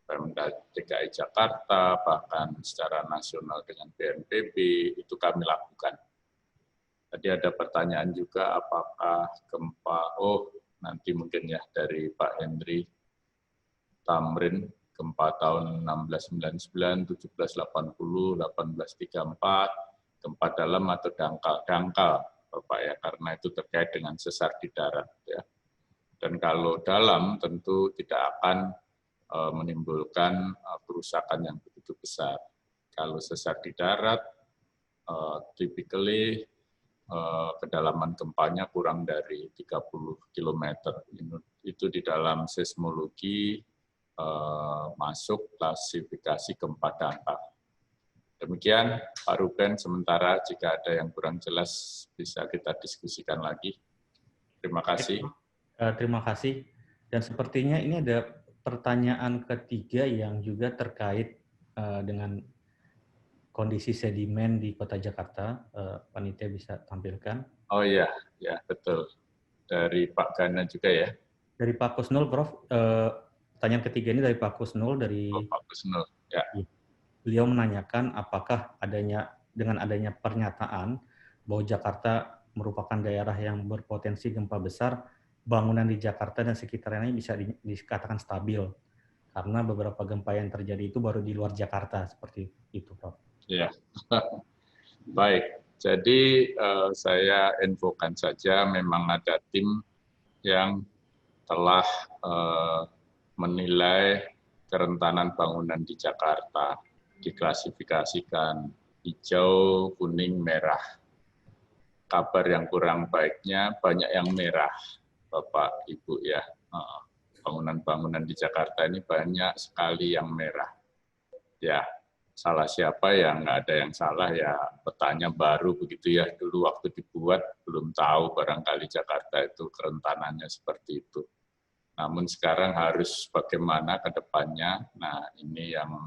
Pemda DKI Jakarta, bahkan secara nasional dengan BNPB, itu kami lakukan. Tadi ada pertanyaan juga, apakah gempa, nanti mungkin ya dari Pak Henry Tamrin, gempa tahun 1699, 1780, 1834, gempa dalam atau dangkal, Bapak ya, karena itu terkait dengan sesar di darat ya. Dan kalau dalam tentu tidak akan menimbulkan kerusakan yang begitu besar. Kalau sesar di darat, typically kedalaman gempanya kurang dari 30 km. Itu di dalam seismologi masuk klasifikasi gempa dangkal. Demikian Pak Ruben, sementara jika ada yang kurang jelas bisa kita diskusikan lagi. Terima kasih. Terima kasih. Dan sepertinya ini ada pertanyaan ketiga yang juga terkait dengan kondisi sedimen di Kota Jakarta. Panitia bisa tampilkan. Oh iya, ya betul. Dari Pak Gana juga ya. Dari Pak Kusnul, Prof. Pertanyaan ketiga ini dari Pak Kusnul. Pak Kusnul, ya. Beliau menanyakan apakah dengan adanya pernyataan bahwa Jakarta merupakan daerah yang berpotensi gempa besar, bangunan di Jakarta dan sekitarnya bisa dikatakan stabil karena beberapa gempa yang terjadi itu baru di luar Jakarta, seperti itu, Prof. Ya, baik. Jadi saya infokan saja, memang ada tim yang telah menilai kerentanan bangunan di Jakarta, diklasifikasikan hijau, kuning, merah. Kabar yang kurang baiknya banyak yang merah, Bapak, Ibu ya. Bangunan-bangunan di Jakarta ini banyak sekali yang merah. Ya, salah siapa ya, nggak ada yang salah ya, petanya baru begitu ya. Dulu waktu dibuat belum tahu barangkali Jakarta itu kerentanannya seperti itu. Namun sekarang harus bagaimana ke depannya. Nah, ini yang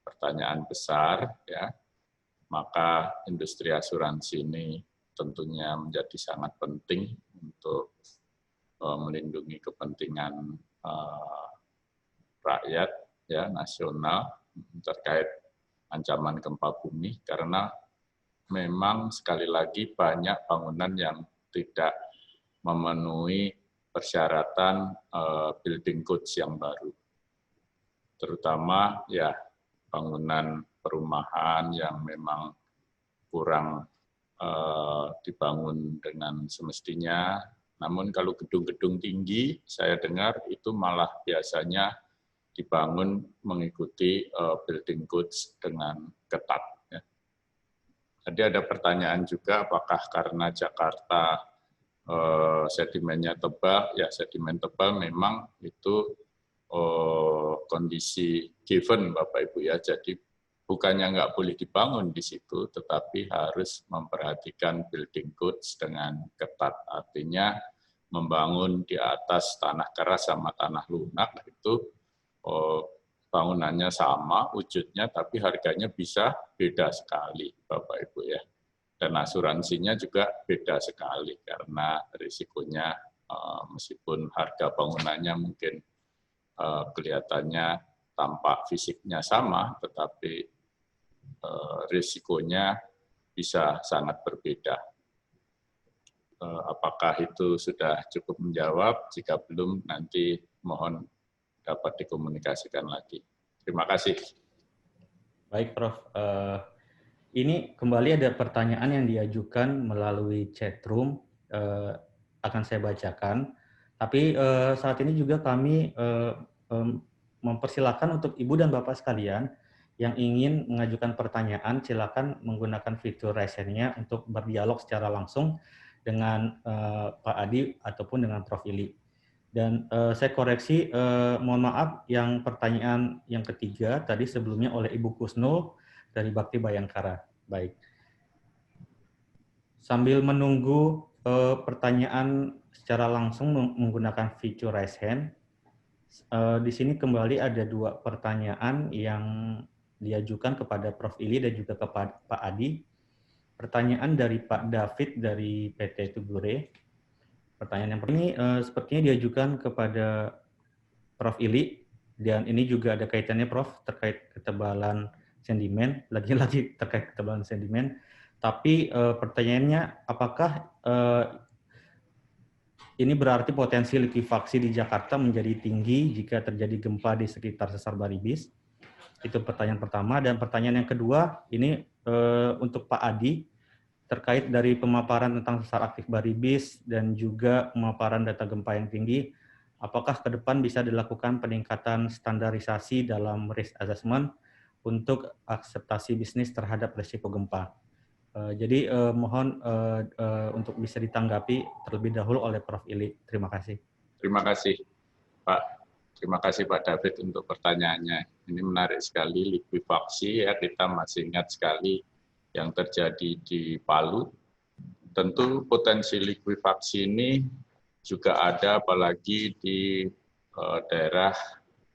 pertanyaan besar ya. Maka industri asuransi ini tentunya menjadi sangat penting untuk melindungi kepentingan rakyat ya, nasional terkait ancaman gempa bumi, karena memang sekali lagi banyak bangunan yang tidak memenuhi persyaratan building codes yang baru, terutama ya bangunan perumahan yang memang kurang dibangun dengan semestinya. Namun kalau gedung-gedung tinggi, saya dengar itu malah biasanya dibangun mengikuti building codes dengan ketat. Ya. Jadi ada pertanyaan juga, apakah karena Jakarta sedimennya tebal? Ya, sedimen tebal memang itu kondisi given, Bapak Ibu ya. Jadi bukannya nggak boleh dibangun di situ, tetapi harus memperhatikan building codes dengan ketat. Artinya membangun di atas tanah keras sama tanah lunak itu bangunannya sama wujudnya, tapi harganya bisa beda sekali, Bapak Ibu ya. Dan asuransinya juga beda sekali karena risikonya meskipun harga bangunannya mungkin kelihatannya tampak fisiknya sama, tetapi risikonya bisa sangat berbeda. Apakah itu sudah cukup menjawab? Jika belum, nanti mohon dapat dikomunikasikan lagi. Terima kasih. Baik, Prof. Ini kembali ada pertanyaan yang diajukan melalui chat room, akan saya bacakan. Tapi saat ini juga kami mempersilahkan untuk Ibu dan Bapak sekalian yang ingin mengajukan pertanyaan, silakan menggunakan fitur raise hand-nya untuk berdialog secara langsung dengan Pak Adi ataupun dengan Prof. Ili. Dan saya koreksi, mohon maaf, yang pertanyaan yang ketiga tadi sebelumnya oleh Ibu Kusnul dari Bakti Bayangkara. Baik. Sambil menunggu pertanyaan secara langsung menggunakan fitur raise hand, di sini kembali ada 2 pertanyaan yang diajukan kepada Prof. Ili dan juga kepada Pak Adi. Pertanyaan dari Pak David dari PT Tugure. Pertanyaan yang pertama ini sepertinya diajukan kepada Prof. Ili, dan ini juga ada kaitannya, Prof, terkait ketebalan sedimen, lagi-lagi terkait ketebalan sedimen. Tapi pertanyaannya, apakah ini berarti potensi likuifaksi di Jakarta menjadi tinggi jika terjadi gempa di sekitar sesar Baribis? Itu pertanyaan pertama. Dan pertanyaan yang kedua, ini untuk Pak Adi, terkait dari pemaparan tentang sesar aktif Baribis dan juga pemaparan data gempa yang tinggi, apakah ke depan bisa dilakukan peningkatan standarisasi dalam risk assessment untuk akseptasi bisnis terhadap risiko gempa? Jadi mohon untuk bisa ditanggapi terlebih dahulu oleh Prof. Ili. Terima kasih. Terima kasih, Pak. Terima kasih Pak David untuk pertanyaannya. Ini menarik sekali, likuifaksi ya, kita masih ingat sekali yang terjadi di Palu. Tentu potensi likuifaksi ini juga ada apalagi di daerah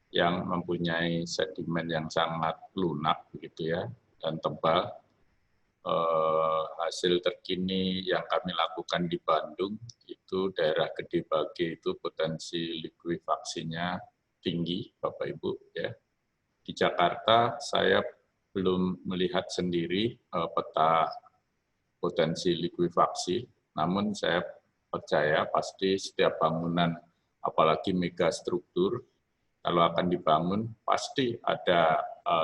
yang mempunyai sedimen yang sangat lunak begitu ya, dan tebal. Hasil terkini yang kami lakukan di Bandung, itu daerah Gede Bage itu potensi likuifaksinya tinggi, Bapak Ibu. Ya. Di Jakarta saya belum melihat sendiri peta potensi likuifaksi, namun saya percaya pasti setiap bangunan, apalagi megastruktur, kalau akan dibangun, pasti ada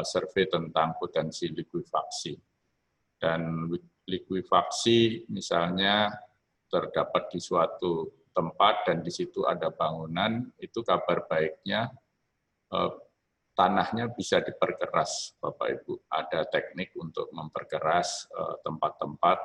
survei tentang potensi likuifaksi. Dan likuifaksi misalnya terdapat di suatu tempat dan di situ ada bangunan, itu kabar baiknya tanahnya bisa diperkeras, Bapak Ibu. Ada teknik untuk memperkeras tempat-tempat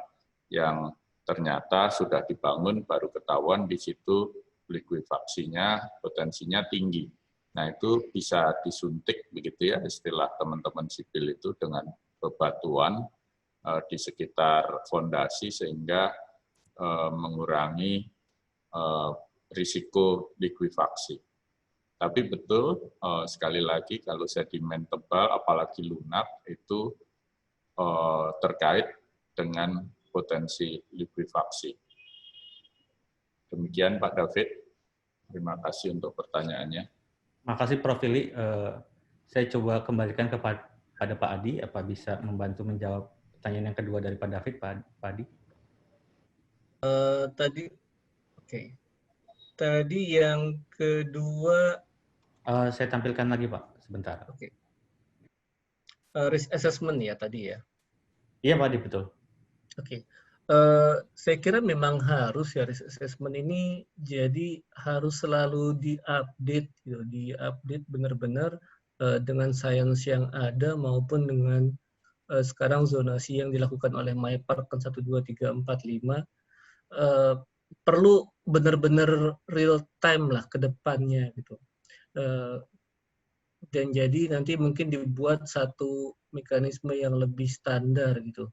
yang ternyata sudah dibangun, baru ketahuan di situ likuifaksinya, potensinya tinggi. Nah itu bisa disuntik begitu ya, istilah teman-teman sipil itu dengan bebatuan di sekitar fondasi sehingga mengurangi risiko likuifaksi. Tapi betul, sekali lagi kalau sedimen tebal, apalagi lunak, itu terkait dengan potensi likuifaksi. Demikian Pak David, terima kasih untuk pertanyaannya. Terima kasih Prof. Ili. Saya coba kembalikan kepada Pak Adi, apa bisa membantu menjawab pertanyaan yang kedua dari Pak David, Pak Adi? Tadi yang kedua. Saya tampilkan lagi Pak, sebentar. Oke. Risk assessment ya tadi ya? Iya Pak Adi, betul. Oke. Saya kira memang harus ya risk assessment ini jadi harus selalu diupdate, gitu, diupdate benar-benar dengan sains yang ada maupun dengan sekarang zonasi yang dilakukan oleh MyPark 1, 2, 3, 4, 5 perlu benar-benar real time lah ke depannya gitu. Dan jadi nanti mungkin dibuat satu mekanisme yang lebih standar gitu.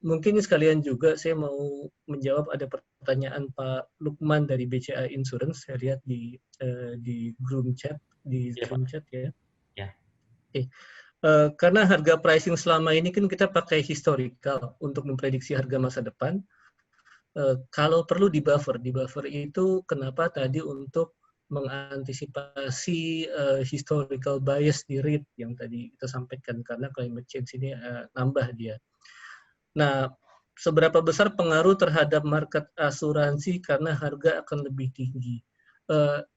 Mungkin sekalian juga saya mau menjawab ada pertanyaan Pak Lukman dari BCA Insurance, saya lihat di Zoom chat, Zoom chat ya. Ya. Oke. Karena harga pricing selama ini kan kita pakai historical untuk memprediksi harga masa depan. Kalau perlu di buffer itu kenapa tadi untuk mengantisipasi historical bias di rate yang tadi kita sampaikan karena climate change ini nambah dia. Nah, seberapa besar pengaruh terhadap market asuransi karena harga akan lebih tinggi?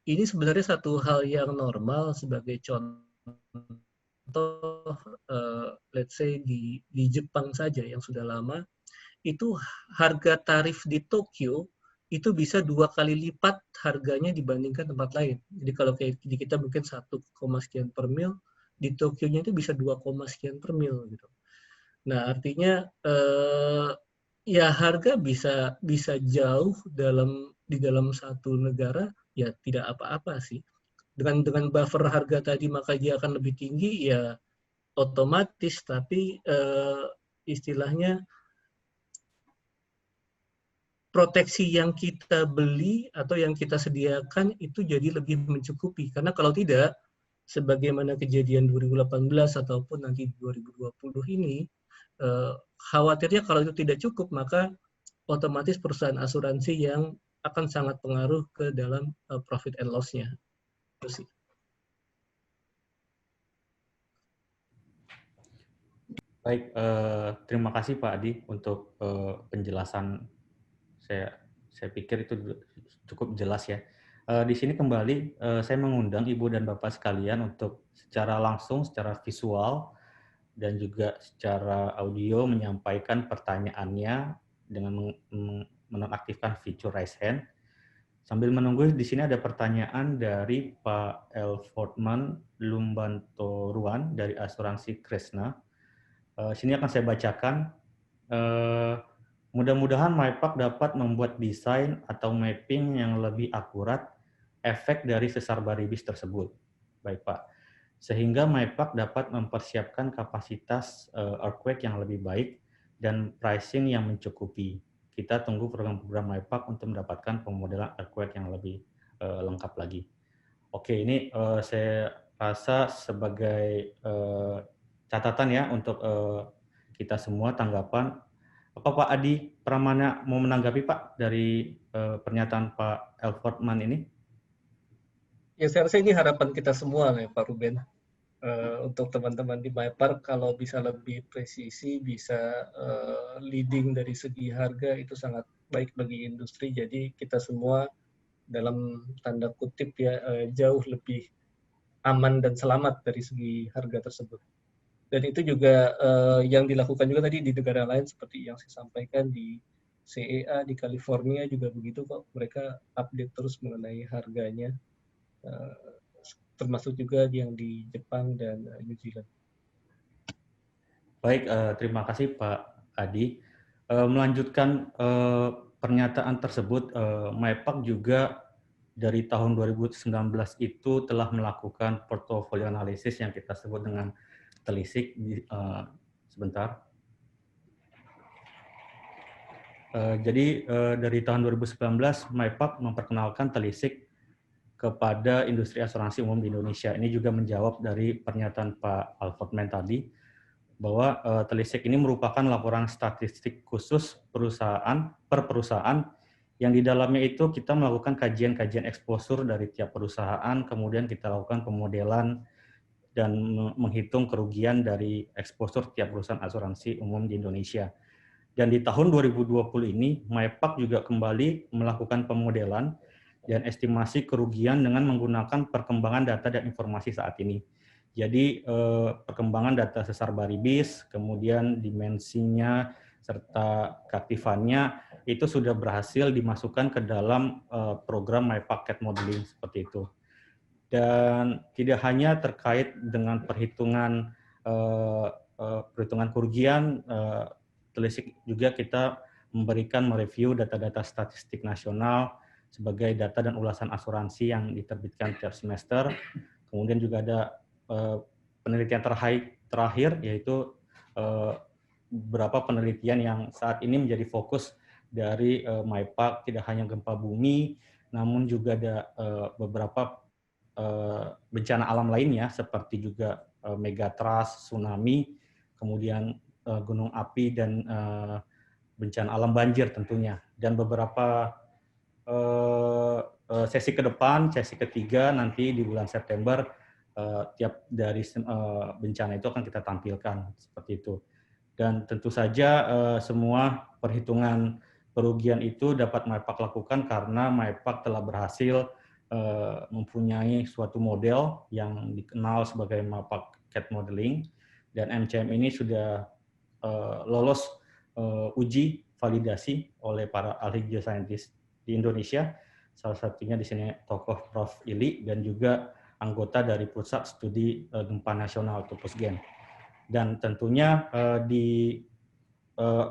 Ini sebenarnya satu hal yang normal sebagai contoh let's say di Jepang saja yang sudah lama, itu harga tarif di Tokyo itu bisa 2 kali lipat harganya dibandingkan tempat lain. Jadi kalau kayak di kita mungkin 1, sekian per mil, di Tokyo-nya itu bisa 2, sekian per mil gitu. Nah, artinya ya harga bisa jauh di dalam satu negara ya tidak apa-apa sih. Dengan buffer harga tadi maka dia akan lebih tinggi ya otomatis, tapi istilahnya proteksi yang kita beli atau yang kita sediakan itu jadi lebih mencukupi. Karena kalau tidak, sebagaimana kejadian 2018 ataupun nanti 2020 ini, khawatirnya kalau itu tidak cukup, maka otomatis perusahaan asuransi yang akan sangat pengaruh ke dalam profit and loss-nya. Itu sih. Baik, terima kasih Pak Adi untuk penjelasan. Saya pikir itu cukup jelas ya. Di sini kembali saya mengundang Ibu dan Bapak sekalian untuk secara langsung, secara visual, dan juga secara audio menyampaikan pertanyaannya dengan menonaktifkan fitur raise hand. Sambil menunggu, di sini ada pertanyaan dari Pak Elfortman Lumbantoruan dari Asuransi Kresna. Sini akan saya bacakan. Mudah-mudahan MyPac dapat membuat desain atau mapping yang lebih akurat efek dari sesar baribis tersebut. Baik Pak. Sehingga MyPac dapat mempersiapkan kapasitas earthquake yang lebih baik dan pricing yang mencukupi. Kita tunggu program-program MyPac untuk mendapatkan pemodelan earthquake yang lebih lengkap lagi. Oke, ini saya rasa sebagai catatan ya untuk kita semua tanggapan. Apa Pak Adi Pramana mau menanggapi Pak dari pernyataan Pak Elfortman ini? Ya saya rasa ini harapan kita semua ya Pak Ruben. Untuk teman-teman di MyPark kalau bisa lebih presisi, bisa leading dari segi harga itu sangat baik bagi industri. Jadi kita semua dalam tanda kutip ya jauh lebih aman dan selamat dari segi harga tersebut. Dan itu juga yang dilakukan juga tadi di negara lain seperti yang saya sampaikan di CEA di California juga begitu kok, mereka update terus mengenai harganya, termasuk juga yang di Jepang dan New Zealand. Baik, terima kasih Pak Adi. Melanjutkan pernyataan tersebut, MyPac juga dari tahun 2019 itu telah melakukan portfolio analisis yang kita sebut dengan telisik. Sebentar. Jadi dari tahun 2019, MyPac memperkenalkan telisik kepada industri asuransi umum di Indonesia. Ini juga menjawab dari pernyataan Pak Elfortman tadi, bahwa telisik ini merupakan laporan statistik khusus perusahaan per perusahaan yang di dalamnya itu kita melakukan kajian-kajian eksposur dari tiap perusahaan, kemudian kita lakukan pemodelan dan menghitung kerugian dari eksposur tiap perusahaan asuransi umum di Indonesia. Dan di tahun 2020 ini, MyPac juga kembali melakukan pemodelan dan estimasi kerugian dengan menggunakan perkembangan data dan informasi saat ini. Jadi perkembangan data sesar baribis, kemudian dimensinya, serta keaktifannya, itu sudah berhasil dimasukkan ke dalam program MyPac CAT Modeling seperti itu. Dan tidak hanya terkait dengan perhitungan kerugian, telisik juga kita memberikan mereview data-data statistik nasional sebagai data dan ulasan asuransi yang diterbitkan tiap semester. Kemudian juga ada penelitian terakhir yaitu beberapa penelitian yang saat ini menjadi fokus dari MyPac, tidak hanya gempa bumi, namun juga ada beberapa bencana alam lainnya seperti juga megatrust, tsunami, kemudian gunung api dan bencana alam banjir tentunya. Dan beberapa sesi ke depan, sesi ketiga nanti di bulan September, tiap dari bencana itu akan kita tampilkan seperti itu. Dan tentu saja semua perhitungan kerugian itu dapat MyPac lakukan karena MyPac telah berhasil mempunyai suatu model yang dikenal sebagai MyPac CAT Modeling, dan MCM ini sudah lolos uji validasi oleh para ahli geoscientist di Indonesia. Salah satunya di sini tokoh Prof. Ili dan juga anggota dari Pusat Studi Gempa Nasional atau PUSGEN. Dan tentunya di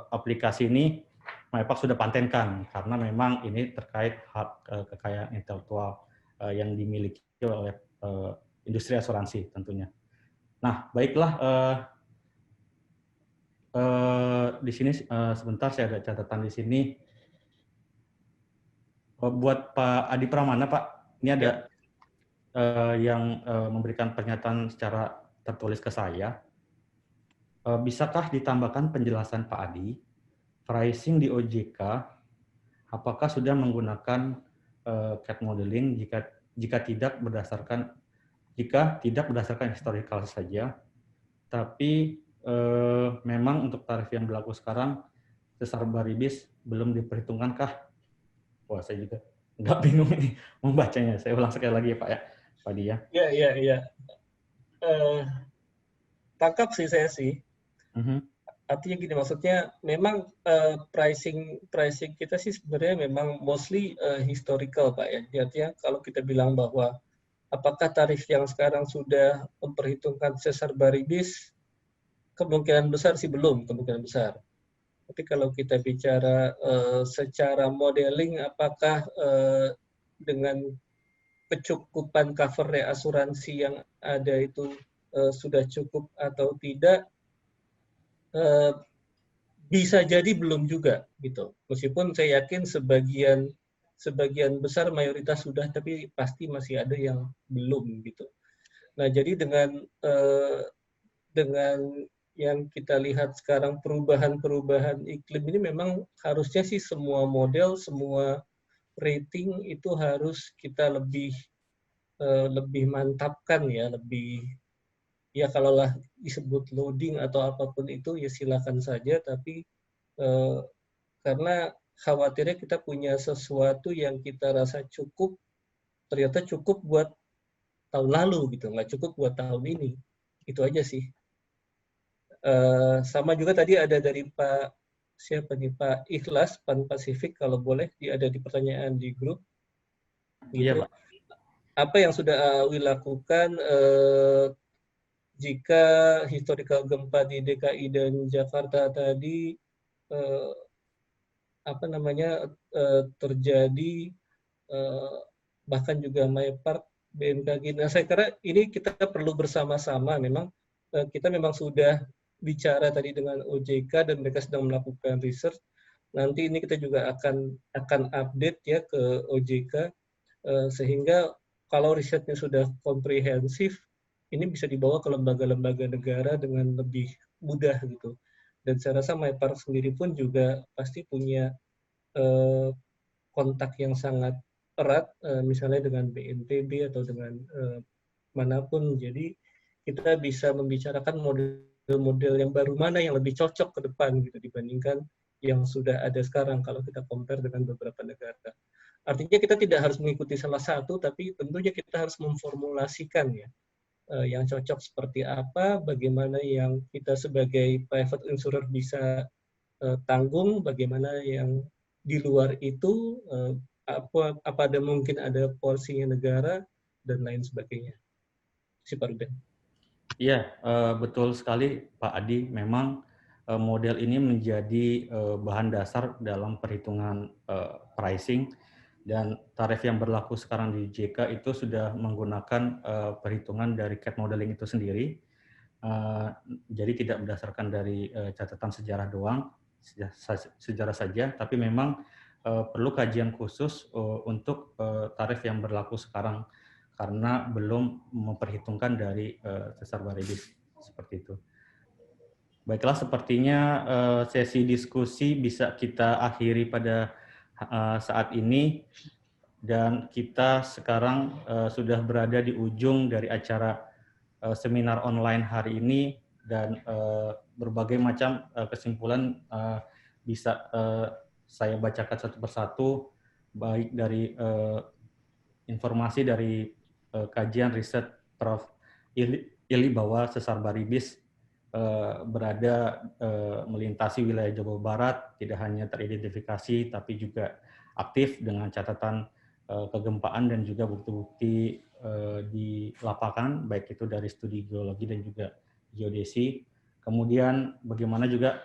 aplikasi ini MyPac sudah patenkan karena memang ini terkait hak kekayaan intelektual yang dimiliki oleh industri asuransi tentunya. Nah, baiklah, di sini sebentar saya ada catatan di sini. Buat Pak Adi Pramana, Pak, ini ada yang memberikan pernyataan secara tertulis ke saya. Bisakah ditambahkan penjelasan Pak Adi, pricing di OJK, apakah sudah menggunakan CAD modeling jika tidak berdasarkan historical saja, tapi memang untuk tarif yang berlaku sekarang sesar baribis belum diperhitungkankah? Wah, saya juga nggak bingung ini membacanya. Saya ulang sekali lagi ya Pak ya, Pak Dia. Iya. Tangkap sih saya sih. Artinya gini, maksudnya memang pricing kita sih sebenarnya memang mostly historical Pak ya. Artinya kalau kita bilang bahwa apakah tarif yang sekarang sudah memperhitungkan sesar baribis, kemungkinan besar sih belum, kemungkinan besar. Tapi kalau kita bicara secara modeling, apakah dengan kecukupan cover asuransi yang ada itu sudah cukup atau tidak, bisa jadi belum juga gitu. Meskipun saya yakin sebagian besar mayoritas sudah, tapi pasti masih ada yang belum gitu. Nah, jadi dengan yang kita lihat sekarang perubahan iklim ini memang harusnya sih semua model, semua rating itu harus kita lebih mantapkan ya, ya kalaulah disebut loading atau apapun itu ya silakan saja, tapi karena khawatirnya kita punya sesuatu yang kita rasa cukup, ternyata cukup buat tahun lalu gitu, nggak cukup buat tahun ini. Itu aja sih. Sama juga tadi ada dari Pak Ikhlas, Pan Pasifik, kalau boleh ada di pertanyaan di grup. Gitu. Iya, Pak. Apa yang sudah AWI lakukan jika historical gempa di DKI dan Jakarta tadi terjadi, bahkan juga MyPark, BMKG. Nah, saya kira ini kita perlu bersama-sama. Memang kita memang sudah bicara tadi dengan OJK dan mereka sedang melakukan research. Nanti ini kita juga akan update ya ke OJK sehingga kalau risetnya sudah komprehensif, ini bisa dibawa ke lembaga-lembaga negara dengan lebih mudah gitu. Dan saya rasa MyPark sendiri pun juga pasti punya kontak yang sangat erat, misalnya dengan BNPB atau dengan manapun. Jadi kita bisa membicarakan model yang baru mana yang lebih cocok ke depan gitu dibandingkan yang sudah ada sekarang kalau kita compare dengan beberapa negara. Artinya kita tidak harus mengikuti salah satu, tapi tentunya kita harus memformulasikan ya yang cocok seperti apa, bagaimana yang kita sebagai private insurer bisa tanggung, bagaimana yang di luar itu apa ada mungkin ada porsinya negara dan lain sebagainya. Si Pak Ruben. Iya, betul sekali Pak Adi. Memang model ini menjadi bahan dasar dalam perhitungan pricing, dan tarif yang berlaku sekarang di JK itu sudah menggunakan perhitungan dari CAD modeling itu sendiri. Jadi tidak berdasarkan dari catatan sejarah doang, sejarah saja, tapi memang perlu kajian khusus untuk tarif yang berlaku sekarang, karena belum memperhitungkan dari sesar baribis seperti itu. Baiklah, sepertinya sesi diskusi bisa kita akhiri pada saat ini, dan kita sekarang sudah berada di ujung dari acara seminar online hari ini, dan berbagai macam kesimpulan bisa saya bacakan satu persatu, baik dari informasi dari kajian riset Prof. Ili bahwa sesar baribis berada melintasi wilayah Jawa Barat, tidak hanya teridentifikasi tapi juga aktif dengan catatan kegempaan dan juga bukti-bukti di lapangan, baik itu dari studi geologi dan juga geodesi. Kemudian bagaimana juga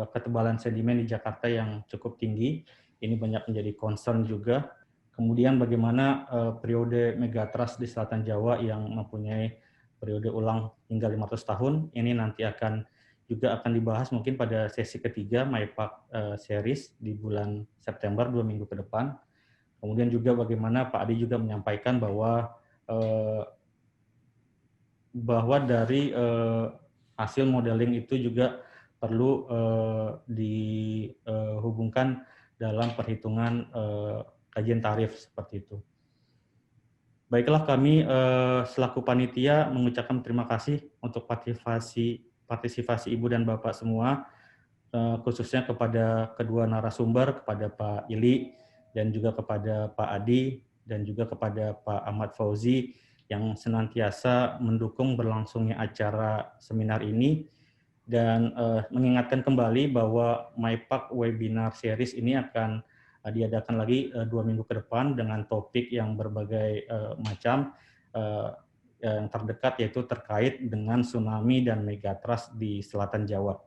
ketebalan sedimen di Jakarta yang cukup tinggi, ini banyak menjadi concern juga. Kemudian bagaimana periode megatrust di Selatan Jawa yang mempunyai periode ulang hingga 500 tahun, ini nanti akan dibahas mungkin pada sesi ketiga MyPark series di bulan September, 2 minggu ke depan. Kemudian juga bagaimana Pak Adi juga menyampaikan bahwa dari hasil modeling itu juga perlu dihubungkan dalam perhitungan kajian tarif seperti itu. Baiklah, kami selaku panitia mengucapkan terima kasih untuk partisipasi Ibu dan Bapak semua, khususnya kepada kedua narasumber, kepada Pak Ili, dan juga kepada Pak Adi, dan juga kepada Pak Ahmad Fauzi, yang senantiasa mendukung berlangsungnya acara seminar ini, dan mengingatkan kembali bahwa MyPark Webinar Series ini akan diadakan lagi 2 minggu ke depan dengan topik yang berbagai macam, yang terdekat yaitu terkait dengan tsunami dan megatrust di Selatan Jawa.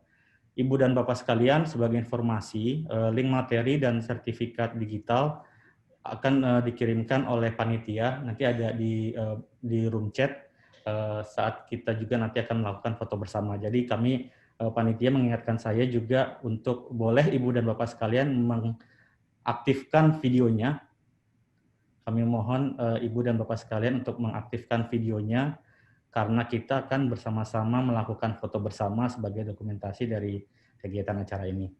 Ibu dan Bapak sekalian, sebagai informasi, link materi dan sertifikat digital akan dikirimkan oleh panitia, nanti ada di room chat saat kita juga nanti akan melakukan foto bersama. Jadi kami panitia mengingatkan saya juga untuk boleh Ibu dan Bapak sekalian mengaktifkan videonya. Kami mohon Ibu dan Bapak sekalian untuk mengaktifkan videonya, karena kita akan bersama-sama melakukan foto bersama sebagai dokumentasi dari kegiatan acara ini.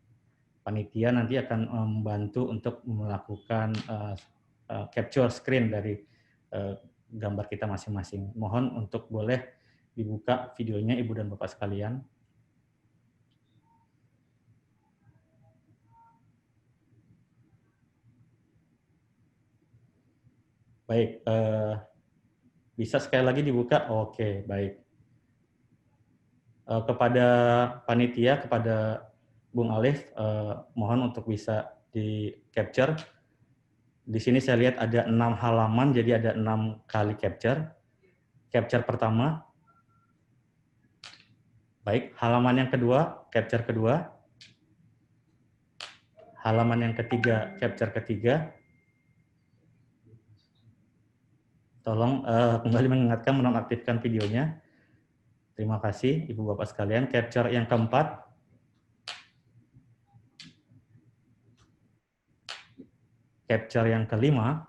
Panitia nanti akan membantu untuk melakukan capture screen dari gambar kita masing-masing. Mohon untuk boleh dibuka videonya Ibu dan Bapak sekalian. Baik, bisa sekali lagi dibuka? Oke, baik. Kepada panitia, kepada Bung Alif, mohon untuk bisa di-capture. Di sini saya lihat ada 6 halaman, jadi ada 6 kali capture. Capture pertama. Baik, halaman yang kedua, capture kedua. Halaman yang ketiga, capture ketiga. Tolong kembali mengingatkan menonaktifkan videonya. Terima kasih Ibu Bapak sekalian. Capture yang keempat. Capture yang kelima.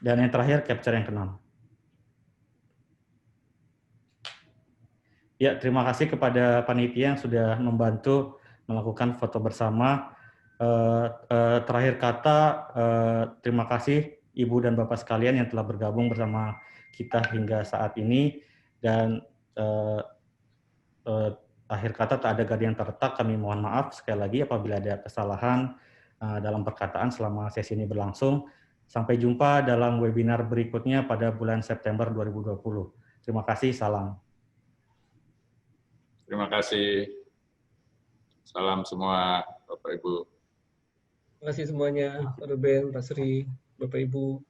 Dan yang terakhir capture yang keenam. Ya, terima kasih kepada panitia yang sudah membantu melakukan foto bersama. Terakhir kata, terima kasih Ibu dan Bapak sekalian yang telah bergabung bersama kita hingga saat ini. Dan akhir kata, tak ada gading yang terletak, kami mohon maaf sekali lagi apabila ada kesalahan dalam perkataan selama sesi ini berlangsung. Sampai jumpa dalam webinar berikutnya pada bulan September 2020. Terima kasih, salam. Terima kasih. Salam semua, Bapak Ibu. Terima kasih semuanya, Pak Ruben, Pak Sri, Bapak Ibu.